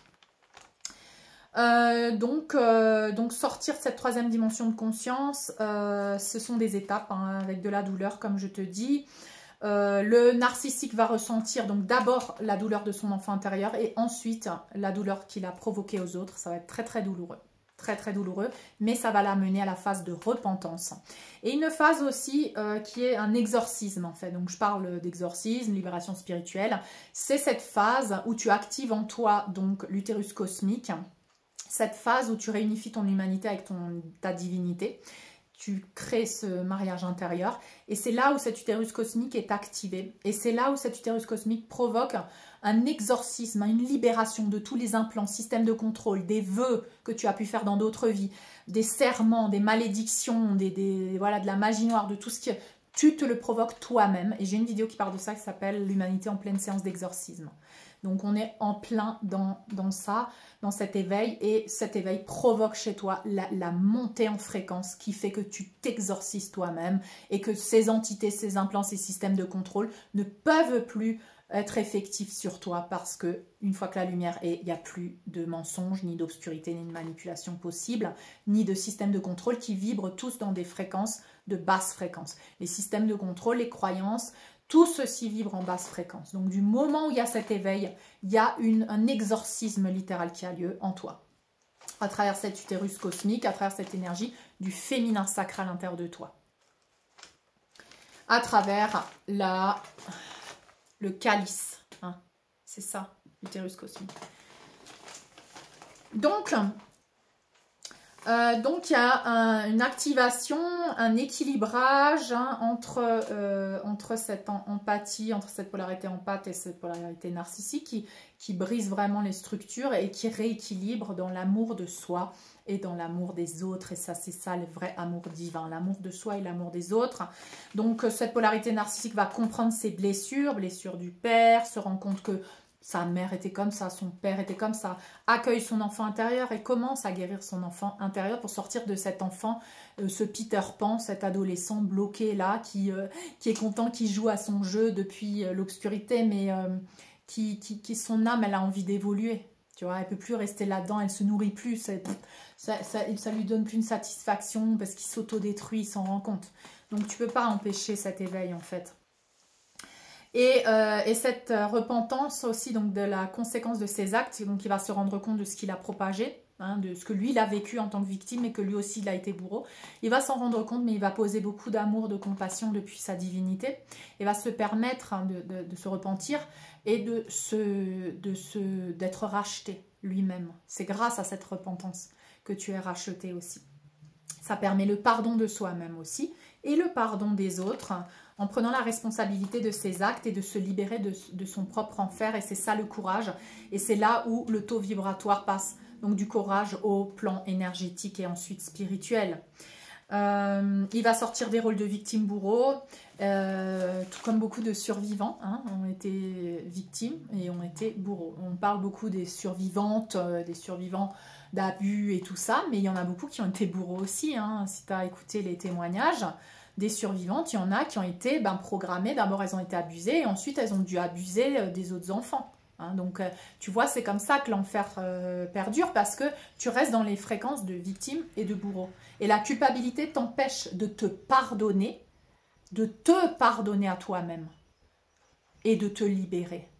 Donc sortir de cette troisième dimension de conscience, ce sont des étapes hein, avec de la douleur comme je te dis. Le narcissique va ressentir donc d'abord la douleur de son enfant intérieur et ensuite la douleur qu'il a provoquée aux autres. Ça va être très très douloureux. Très très douloureux, mais ça va l'amener à la phase de repentance. Et une phase aussi qui est un exorcisme en fait. Donc je parle d'exorcisme, libération spirituelle. C'est cette phase où tu actives en toi donc l'utérus cosmique. Cette phase où tu réunifies ton humanité avec ta divinité, tu crées ce mariage intérieur et c'est là où cet utérus cosmique est activé et c'est là où cet utérus cosmique provoque un exorcisme, une libération de tous les implants, systèmes de contrôle, des vœux que tu as pu faire dans d'autres vies, des serments, des malédictions, voilà, de la magie noire, de tout ce que tu te le provoques toi-même. Et j'ai une vidéo qui parle de ça qui s'appelle « L'humanité en pleine séance d'exorcisme ». Donc on est en plein dans ça, dans cet éveil, et cet éveil provoque chez toi la montée en fréquence qui fait que tu t'exorcises toi-même et que ces entités, ces implants, ces systèmes de contrôle ne peuvent plus être effectifs sur toi parce que une fois que la lumière est, il n'y a plus de mensonges, ni d'obscurité, ni de manipulation possible, ni de systèmes de contrôle qui vibrent tous dans des fréquences de basse fréquence. Les systèmes de contrôle, les croyances, tout ceci vibre en basse fréquence. Donc du moment où il y a cet éveil, il y a un exorcisme littéral qui a lieu en toi. À travers cet utérus cosmique, à travers cette énergie du féminin sacré à l'intérieur de toi. À travers le calice. Hein. C'est ça, l'utérus cosmique. Donc il y a une activation, un équilibrage hein, entre cette empathie, entre cette polarité empathe et cette polarité narcissique qui brise vraiment les structures et qui rééquilibre dans l'amour de soi et dans l'amour des autres. Et ça, c'est ça le vrai amour divin, l'amour de soi et l'amour des autres. Donc cette polarité narcissique va comprendre ses blessures, blessures du père, se rend compte que sa mère était comme ça, son père était comme ça, accueille son enfant intérieur et commence à guérir son enfant intérieur pour sortir de cet enfant, ce Peter Pan, cet adolescent bloqué là, qui est content, qui joue à son jeu depuis l'obscurité, mais qui son âme, elle a envie d'évoluer. Tu vois, elle ne peut plus rester là-dedans, elle ne se nourrit plus, ça lui donne plus une satisfaction parce qu'il s'autodétruit, il s'en rend compte. Donc tu ne peux pas empêcher cet éveil en fait. Et cette repentance aussi donc de la conséquence de ses actes, donc il va se rendre compte de ce qu'il a propagé, hein, de ce que lui il a vécu en tant que victime et que lui aussi il a été bourreau. Il va s'en rendre compte, mais il va poser beaucoup d'amour, de compassion depuis sa divinité. Il va se permettre hein, de se repentir et d'être racheté lui-même. C'est grâce à cette repentance que tu es racheté aussi. Ça permet le pardon de soi-même aussi et le pardon des autres en prenant la responsabilité de ses actes et de se libérer de son propre enfer. Et c'est ça le courage. Et c'est là où le taux vibratoire passe. Donc du courage au plan énergétique et ensuite spirituel. Il va sortir des rôles de victime bourreau, tout comme beaucoup de survivants hein, ont été victimes et ont été bourreaux. On parle beaucoup des survivantes, des survivants d'abus et tout ça, mais il y en a beaucoup qui ont été bourreaux aussi. Hein. Si tu as écouté les témoignages des survivantes, il y en a qui ont été programmées. D'abord, elles ont été abusées et ensuite, elles ont dû abuser des autres enfants. Hein. Donc, tu vois, c'est comme ça que l'enfer perdure parce que tu restes dans les fréquences de victime et de bourreau. Et la culpabilité t'empêche de te pardonner à toi-même et de te libérer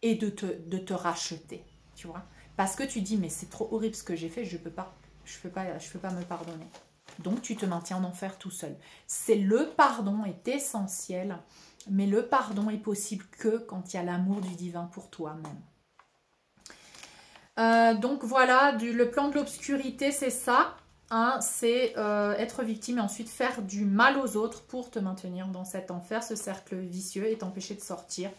et de te racheter, tu vois. Parce que tu dis, mais c'est trop horrible ce que j'ai fait, je peux pas me pardonner. Donc, tu te maintiens en enfer tout seul. Le pardon est essentiel, mais le pardon est possible que quand il y a l'amour du divin pour toi-même. Donc, voilà, le plan de l'obscurité, c'est ça. Hein, c'est être victime et ensuite faire du mal aux autres pour te maintenir dans cet enfer, ce cercle vicieux et t'empêcher de sortir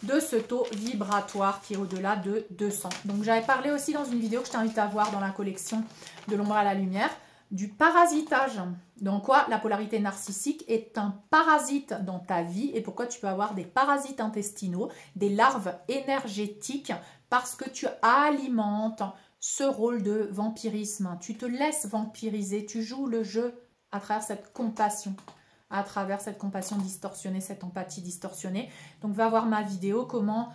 de ce taux vibratoire qui est au-delà de 200. Donc, j'avais parlé aussi dans une vidéo que je t'invite à voir dans la collection de l'ombre à la lumière, du parasitage. Donc quoi, la polarité narcissique est un parasite dans ta vie et pourquoi tu peux avoir des parasites intestinaux, des larves énergétiques parce que tu alimentes ce rôle de vampirisme. Tu te laisses vampiriser, tu joues le jeu à travers cette compassion. À travers cette compassion distorsionnée, cette empathie distorsionnée. Donc, va voir ma vidéo comment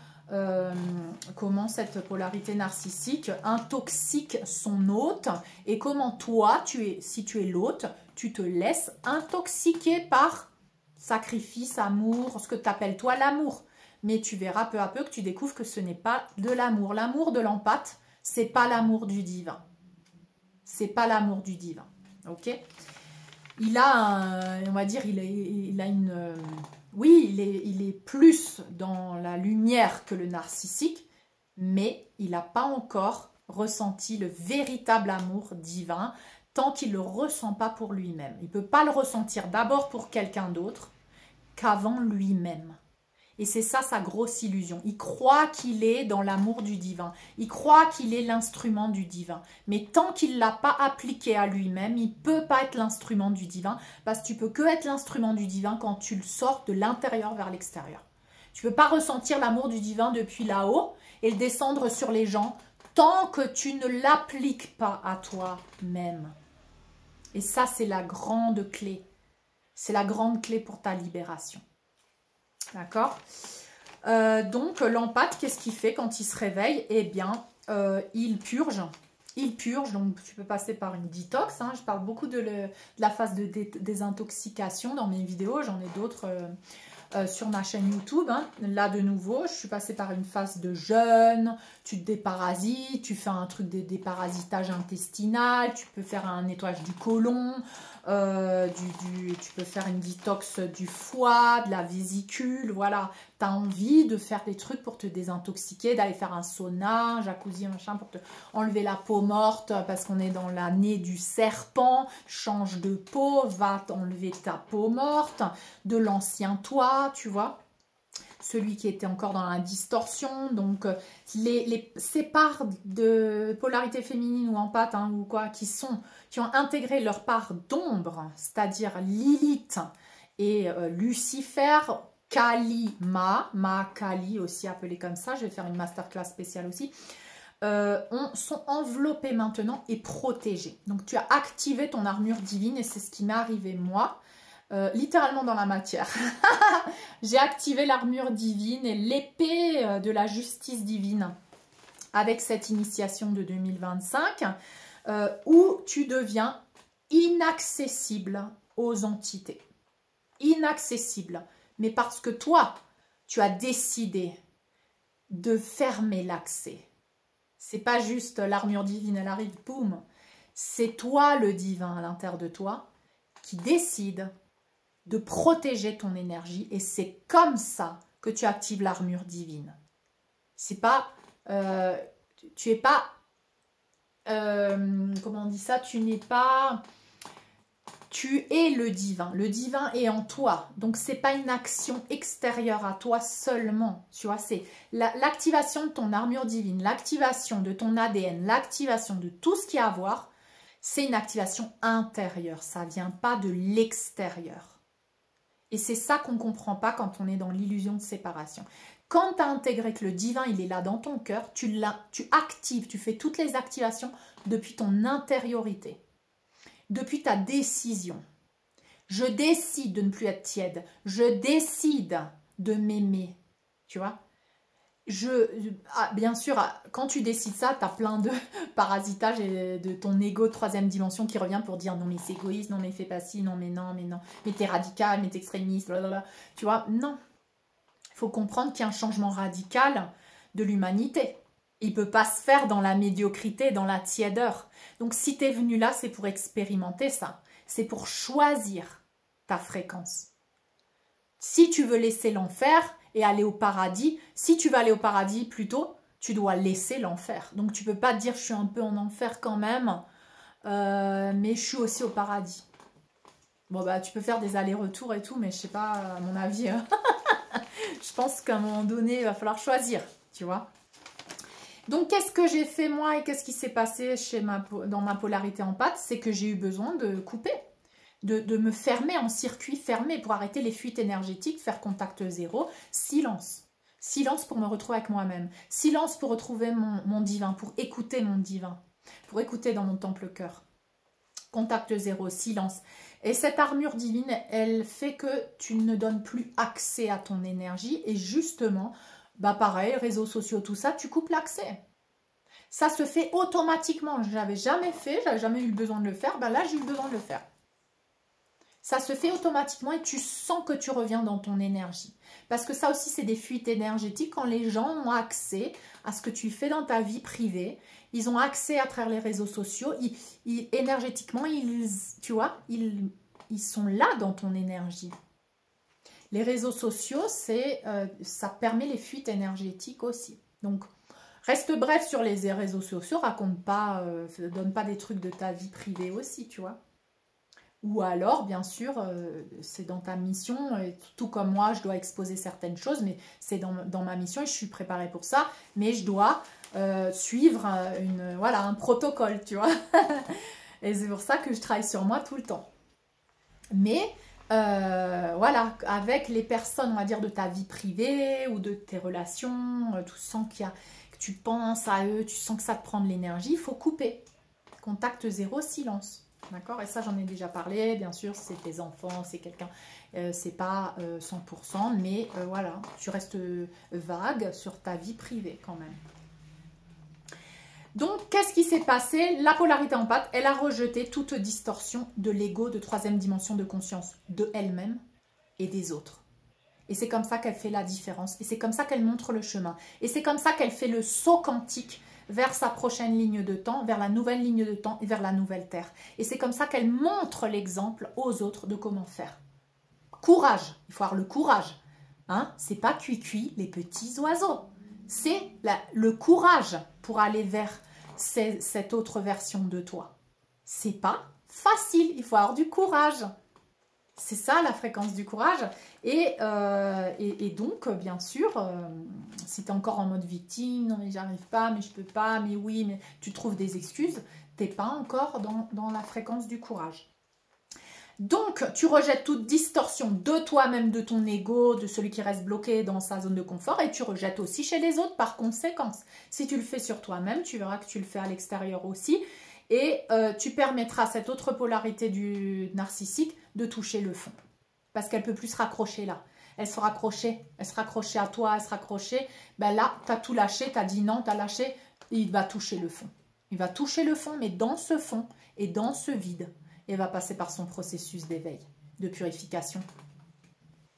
cette polarité narcissique intoxique son hôte et comment toi, si tu es l'hôte, tu te laisses intoxiquer par sacrifice, amour, ce que tu appelles toi l'amour. Mais tu verras peu à peu que tu découvres que ce n'est pas de l'amour. L'amour de l'empathe, c'est pas l'amour du divin. C'est pas l'amour du divin. Ok ? Il a, on va dire, il a une... oui, il est plus dans la lumière que le narcissique, mais il n'a pas encore ressenti le véritable amour divin tant qu'il ne le ressent pas pour lui-même. Il ne peut pas le ressentir d'abord pour quelqu'un d'autre qu'avant lui-même. Et c'est ça sa grosse illusion. Il croit qu'il est dans l'amour du divin. Il croit qu'il est l'instrument du divin. Mais tant qu'il ne l'a pas appliqué à lui-même, il ne peut pas être l'instrument du divin. Parce que tu peux que être l'instrument du divin quand tu le sors de l'intérieur vers l'extérieur. Tu ne peux pas ressentir l'amour du divin depuis là-haut et le descendre sur les gens tant que tu ne l'appliques pas à toi-même. Et ça, c'est la grande clé. C'est la grande clé pour ta libération. D'accord. Donc, l'empathe, qu'est-ce qu'il fait quand il se réveille? Eh bien, il purge. Il purge, donc tu peux passer par une détox. Hein. Je parle beaucoup de la phase de désintoxication dans mes vidéos. J'en ai d'autres sur ma chaîne YouTube. Hein. Là, de nouveau, je suis passée par une phase de jeûne. Tu te déparasites, tu fais un truc de déparasitage intestinal. Tu peux faire un nettoyage du côlon. Tu peux faire une détox du foie, de la vésicule, voilà. Tu as envie de faire des trucs pour te désintoxiquer, d'aller faire un sauna, un jacuzzi, machin, pour te enlever la peau morte, parce qu'on est dans l'année du serpent. Change de peau, va t'enlever ta peau morte, de l'ancien toi, tu vois. Celui qui était encore dans la distorsion, donc ces parts de polarité féminine ou empathe hein, ou quoi, qui ont intégré leur part d'ombre, c'est-à-dire Lilith et Lucifer, Ma Kali aussi appelée comme ça, je vais faire une masterclass spéciale aussi, sont enveloppés maintenant et protégés. Donc tu as activé ton armure divine et c'est ce qui m'est arrivé moi, littéralement dans la matière. J'ai activé l'armure divine et l'épée de la justice divine avec cette initiation de 2025 où tu deviens inaccessible aux entités. Inaccessible. Mais parce que toi, tu as décidé de fermer l'accès. C'est pas juste l'armure divine, elle arrive, boum. C'est toi le divin à l'intérieur de toi qui décide de protéger ton énergie et c'est comme ça que tu actives l'armure divine. C'est pas, tu es pas, comment on dit ça, tu n'es pas, tu es le divin est en toi, donc c'est pas une action extérieure à toi seulement, tu vois, c'est l'activation de ton armure divine, l'activation de ton ADN, l'activation de tout ce qui a à voir, c'est une activation intérieure, ça vient pas de l'extérieur. Et c'est ça qu'on ne comprend pas quand on est dans l'illusion de séparation. Quand tu as intégré que le divin, il est là dans ton cœur, tu actives, tu fais toutes les activations depuis ton intériorité, depuis ta décision. Je décide de ne plus être tiède, je décide de m'aimer, tu vois. Bien sûr, quand tu décides ça, tu as plein de parasitage et de ton ego de troisième dimension qui revient pour dire non mais c'est égoïste, non mais fais pas ci, non, mais t'es radical, mais t'es extrémiste, blablabla. Tu vois, non. Il faut comprendre qu'il y a un changement radical de l'humanité. Il ne peut pas se faire dans la médiocrité, dans la tiédeur. Donc si tu es venu là, c'est pour expérimenter ça. C'est pour choisir ta fréquence. Si tu veux laisser l'enfer et aller au paradis, si tu veux aller au paradis plutôt, tu dois laisser l'enfer. Donc tu peux pas te dire je suis un peu en enfer quand même, mais je suis aussi au paradis. Bon bah tu peux faire des allers-retours et tout, mais je sais pas, à mon avis, je pense qu'à un moment donné, il va falloir choisir, tu vois. Donc qu'est-ce que j'ai fait moi et qu'est-ce qui s'est passé dans ma polarité en pâte, c'est que j'ai eu besoin de couper. De me fermer en circuit fermé pour arrêter les fuites énergétiques, faire contact zéro, silence. Silence pour me retrouver avec moi-même. Silence pour retrouver mon divin, pour écouter mon divin, pour écouter dans mon temple cœur. Contact zéro, silence. Et cette armure divine, elle fait que tu ne donnes plus accès à ton énergie et justement, bah pareil, réseaux sociaux, tout ça, tu coupes l'accès. Ça se fait automatiquement. Je n'avais jamais fait, j'avais jamais eu le besoin de le faire, bah là j'ai eu besoin de le faire. Ça se fait automatiquement et tu sens que tu reviens dans ton énergie. Parce que ça aussi, c'est des fuites énergétiques. Quand les gens ont accès à ce que tu fais dans ta vie privée, ils ont accès à travers les réseaux sociaux. Énergétiquement, tu vois, ils sont là dans ton énergie. Les réseaux sociaux, ça permet les fuites énergétiques aussi. Donc, reste bref sur les réseaux sociaux. Raconte pas, donne pas des trucs de ta vie privée aussi, tu vois. Ou alors, bien sûr, c'est dans ta mission, et tout comme moi, je dois exposer certaines choses, mais c'est dans ma mission et je suis préparée pour ça. Mais je dois suivre un protocole, tu vois. Et c'est pour ça que je travaille sur moi tout le temps. Mais voilà, avec les personnes, on va dire, de ta vie privée ou de tes relations, tu sens que tu penses à eux, tu sens que ça te prend de l'énergie, il faut couper. Contact zéro, silence. D'accord? Et ça, j'en ai déjà parlé. Bien sûr, c'est tes enfants, c'est quelqu'un, c'est pas 100%, mais voilà, tu restes vague sur ta vie privée quand même. Donc, qu'est-ce qui s'est passé? La polarité en pâte, elle a rejeté toute distorsion de l'ego de troisième dimension de conscience, de elle-même et des autres. Et c'est comme ça qu'elle fait la différence. Et c'est comme ça qu'elle montre le chemin. Et c'est comme ça qu'elle fait le saut quantique vers sa prochaine ligne de temps, vers la nouvelle ligne de temps et vers la nouvelle terre. Et c'est comme ça qu'elle montre l'exemple aux autres de comment faire. Courage, il faut avoir le courage. Hein? C'est pas cuit les petits oiseaux. C'est le courage pour aller vers cette autre version de toi. C'est pas facile, il faut avoir du courage. C'est ça la fréquence du courage. Et donc, bien sûr, si tu es encore en mode victime, non mais j'arrive pas, mais je peux pas, mais oui, mais tu trouves des excuses, tu n'es pas encore dans la fréquence du courage. Donc, tu rejettes toute distorsion de toi-même, de ton ego, de celui qui reste bloqué dans sa zone de confort et tu rejettes aussi chez les autres par conséquence. Si tu le fais sur toi-même, tu verras que tu le fais à l'extérieur aussi et tu permettras à cette autre polarité du narcissique de toucher le fond parce qu'elle ne peut plus se raccrocher là. Elle se raccrochait à toi, elle se raccrochait. Ben là, tu as tout lâché, tu as dit non, tu as lâché et il va toucher le fond. Il va toucher le fond, mais dans ce fond et dans ce vide, et va passer par son processus d'éveil, de purification,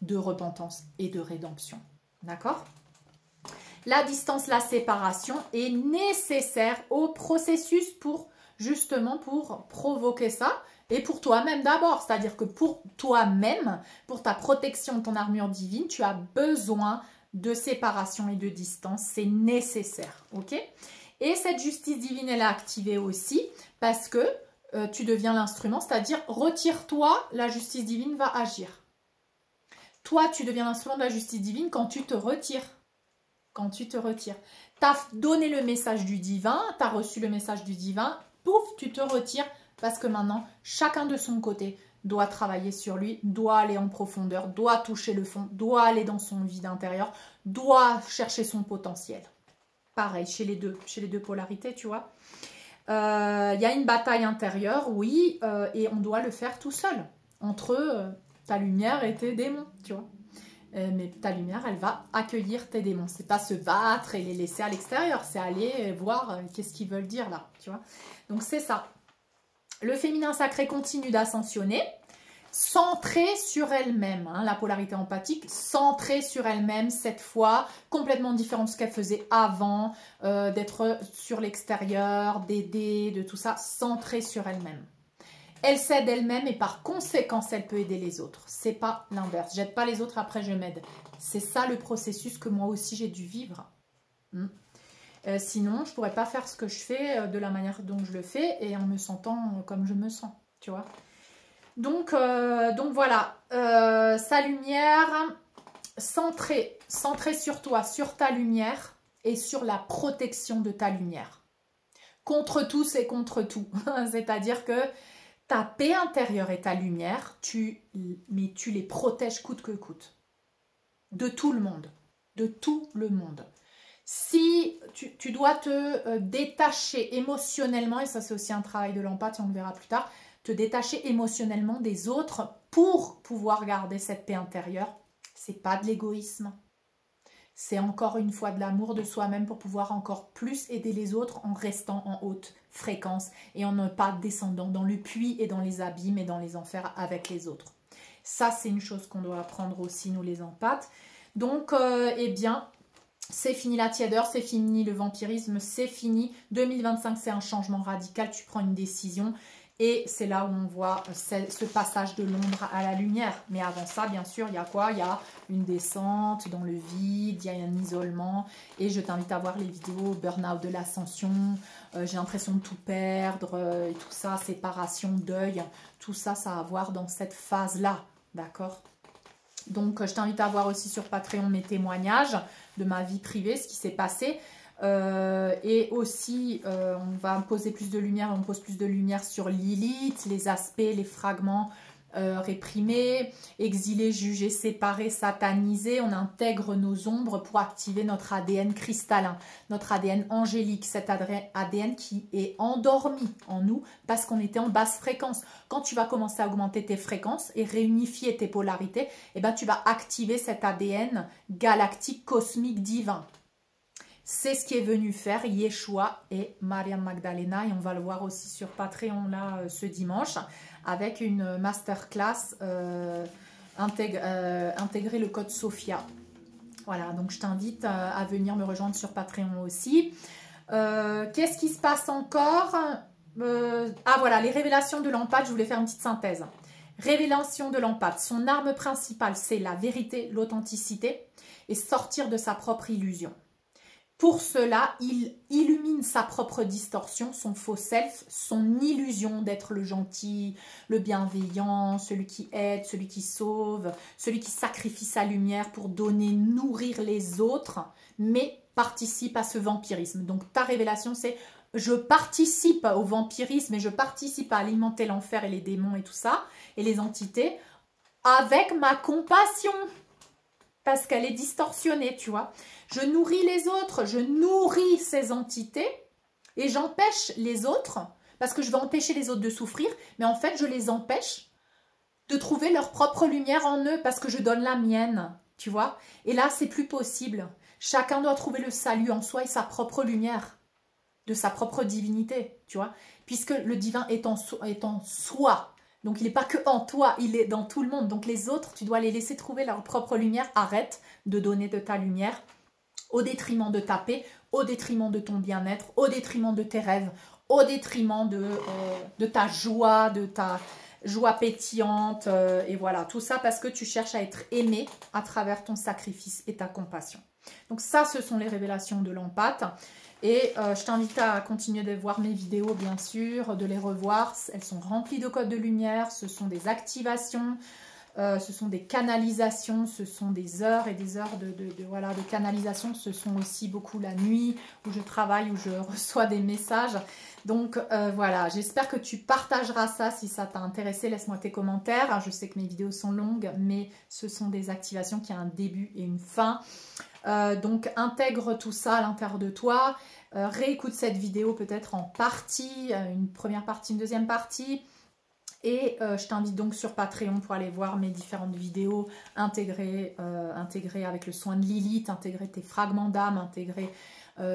de repentance et de rédemption. D'accord? La distance, la séparation est nécessaire au processus pour, justement, pour provoquer ça et pour toi-même d'abord. C'est-à-dire que pour toi-même, pour ta protection, ton armure divine, tu as besoin de séparation et de distance. C'est nécessaire. Ok? Et cette justice divine, elle est activée aussi parce que tu deviens l'instrument, c'est-à-dire retire-toi, la justice divine va agir. Toi, tu deviens l'instrument de la justice divine quand tu te retires. Quand tu te retires. Tu as donné le message du divin, tu as reçu le message du divin, pouf, tu te retires parce que maintenant, chacun de son côté doit travailler sur lui, doit aller en profondeur, doit toucher le fond, doit aller dans son vide intérieur, doit chercher son potentiel. Pareil, chez les deux polarités, tu vois. Il y a une bataille intérieure, oui, et on doit le faire tout seul, entre ta lumière et tes démons, tu vois. Mais ta lumière, elle va accueillir tes démons. C'est pas se battre et les laisser à l'extérieur, c'est aller voir qu'est-ce qu'ils veulent dire là, tu vois. Donc c'est ça. Le féminin sacré continue d'ascensionner, centrée sur elle-même, hein, la polarité empathique, centrée sur elle-même cette fois, complètement différente de ce qu'elle faisait avant, d'être sur l'extérieur, d'aider, de tout ça, centrée sur elle-même. Elle s'aide elle-même et par conséquence, elle peut aider les autres. C'est pas l'inverse. J'aide pas les autres, après je m'aide. C'est ça le processus que moi aussi j'ai dû vivre. Sinon, je pourrais pas faire ce que je fais de la manière dont je le fais et en me sentant comme je me sens, tu vois. Donc voilà, sa lumière centrée sur toi, sur ta lumière et sur la protection de ta lumière. Contre tous et contre tout. C'est-à-dire que ta paix intérieure et ta lumière, mais tu les protèges coûte que coûte. De tout le monde. De tout le monde. Si tu dois te détacher émotionnellement, et ça c'est aussi un travail de l'empathie, on le verra plus tard, te détacher émotionnellement des autres pour pouvoir garder cette paix intérieure, c'est pas de l'égoïsme. C'est encore une fois de l'amour de soi-même pour pouvoir encore plus aider les autres en restant en haute fréquence et en ne pas descendant dans le puits et dans les abîmes et dans les enfers avec les autres. Ça, c'est une chose qu'on doit apprendre aussi, nous les empathes. Donc, eh bien, c'est fini la tiédeur, c'est fini le vampirisme, c'est fini. 2025, c'est un changement radical, tu prends une décision. Et c'est là où on voit ce passage de l'ombre à la lumière. Mais avant ça, bien sûr, il y a quoi? Il y a une descente dans le vide, il y a un isolement. Et je t'invite à voir les vidéos Burnout de l'ascension. J'ai l'impression de tout perdre et tout ça, séparation, deuil. Tout ça, ça a à voir dans cette phase-là. D'accord? Donc, je t'invite à voir aussi sur Patreon mes témoignages de ma vie privée, ce qui s'est passé. Et aussi, on va poser plus de lumière, on pose plus de lumière sur Lilith, les aspects, les fragments réprimés, exilés, jugés, séparés, satanisés. On intègre nos ombres pour activer notre ADN cristallin, notre ADN angélique, cet ADN qui est endormi en nous parce qu'on était en basse fréquence. Quand tu vas commencer à augmenter tes fréquences et réunifier tes polarités, eh ben, tu vas activer cet ADN galactique, cosmique, divin. C'est ce qui est venu faire Yeshua et Maria Magdalena. Et on va le voir aussi sur Patreon là ce dimanche avec une masterclass intégrer le code Sophia. Voilà, donc je t'invite à venir me rejoindre sur Patreon aussi. Qu'est-ce qui se passe encore? Ah voilà, les révélations de l'empathe, je voulais faire une petite synthèse. Révélation de l'empathe, son arme principale, c'est la vérité, l'authenticité et sortir de sa propre illusion. Pour cela, il illumine sa propre distorsion, son faux self, son illusion d'être le gentil, le bienveillant, celui qui aide, celui qui sauve, celui qui sacrifie sa lumière pour donner, nourrir les autres, mais participe à ce vampirisme. Donc ta révélation, c'est je participe au vampirisme et je participe à alimenter l'enfer et les démons et tout ça, et les entités, avec ma compassion. Parce qu'elle est distorsionnée, tu vois. Je nourris les autres, je nourris ces entités et j'empêche les autres, parce que je vais empêcher les autres de souffrir, mais en fait, je les empêche de trouver leur propre lumière en eux parce que je donne la mienne, tu vois. Et là, c'est plus possible. Chacun doit trouver le salut en soi et sa propre lumière, de sa propre divinité, tu vois. Puisque le divin est en soi. Donc, il n'est pas que en toi, il est dans tout le monde. Donc, les autres, tu dois les laisser trouver leur propre lumière. Arrête de donner de ta lumière au détriment de ta paix, au détriment de ton bien-être, au détriment de tes rêves, au détriment de ta joie, de ta joie pétillante. Et voilà, tout ça parce que tu cherches à être aimé à travers ton sacrifice et ta compassion. Donc, ça, ce sont les révélations de l'empathe. Et je t'invite à continuer de voir mes vidéos, bien sûr, de les revoir. Elles sont remplies de codes de lumière, ce sont des activations, ce sont des canalisations, ce sont des heures et des heures de canalisation. Ce sont aussi beaucoup la nuit où je travaille, où je reçois des messages. Donc voilà, j'espère que tu partageras ça si ça t'a intéressé. Laisse-moi tes commentaires. Je sais que mes vidéos sont longues, mais ce sont des activations qui ont un début et une fin. Donc intègre tout ça à l'intérieur de toi, réécoute cette vidéo peut-être en partie, une première partie, une deuxième partie, et je t'invite donc sur Patreon pour aller voir mes différentes vidéos intégrées avec le soin de Lilith, intégrer tes fragments d'âme, intégrer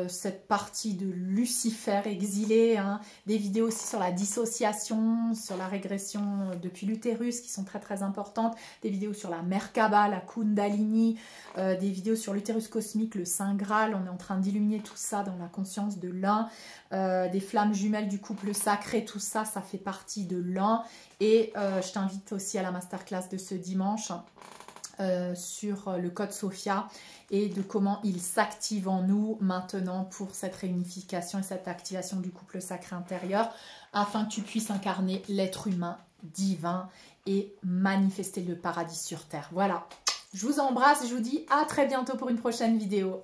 cette partie de Lucifer exilé, hein, des vidéos aussi sur la dissociation, sur la régression depuis l'utérus qui sont très très importantes, des vidéos sur la Merkaba, la Kundalini, des vidéos sur l'utérus cosmique, le Saint Graal, on est en train d'illuminer tout ça dans la conscience de l'un, des flammes jumelles du couple sacré, tout ça, ça fait partie de l'un, et je t'invite aussi à la masterclass de ce dimanche, sur le code Sophia et de comment il s'active en nous maintenant pour cette réunification et cette activation du couple sacré intérieur afin que tu puisses incarner l'être humain divin et manifester le paradis sur terre. Voilà, je vous embrasse, je vous dis à très bientôt pour une prochaine vidéo.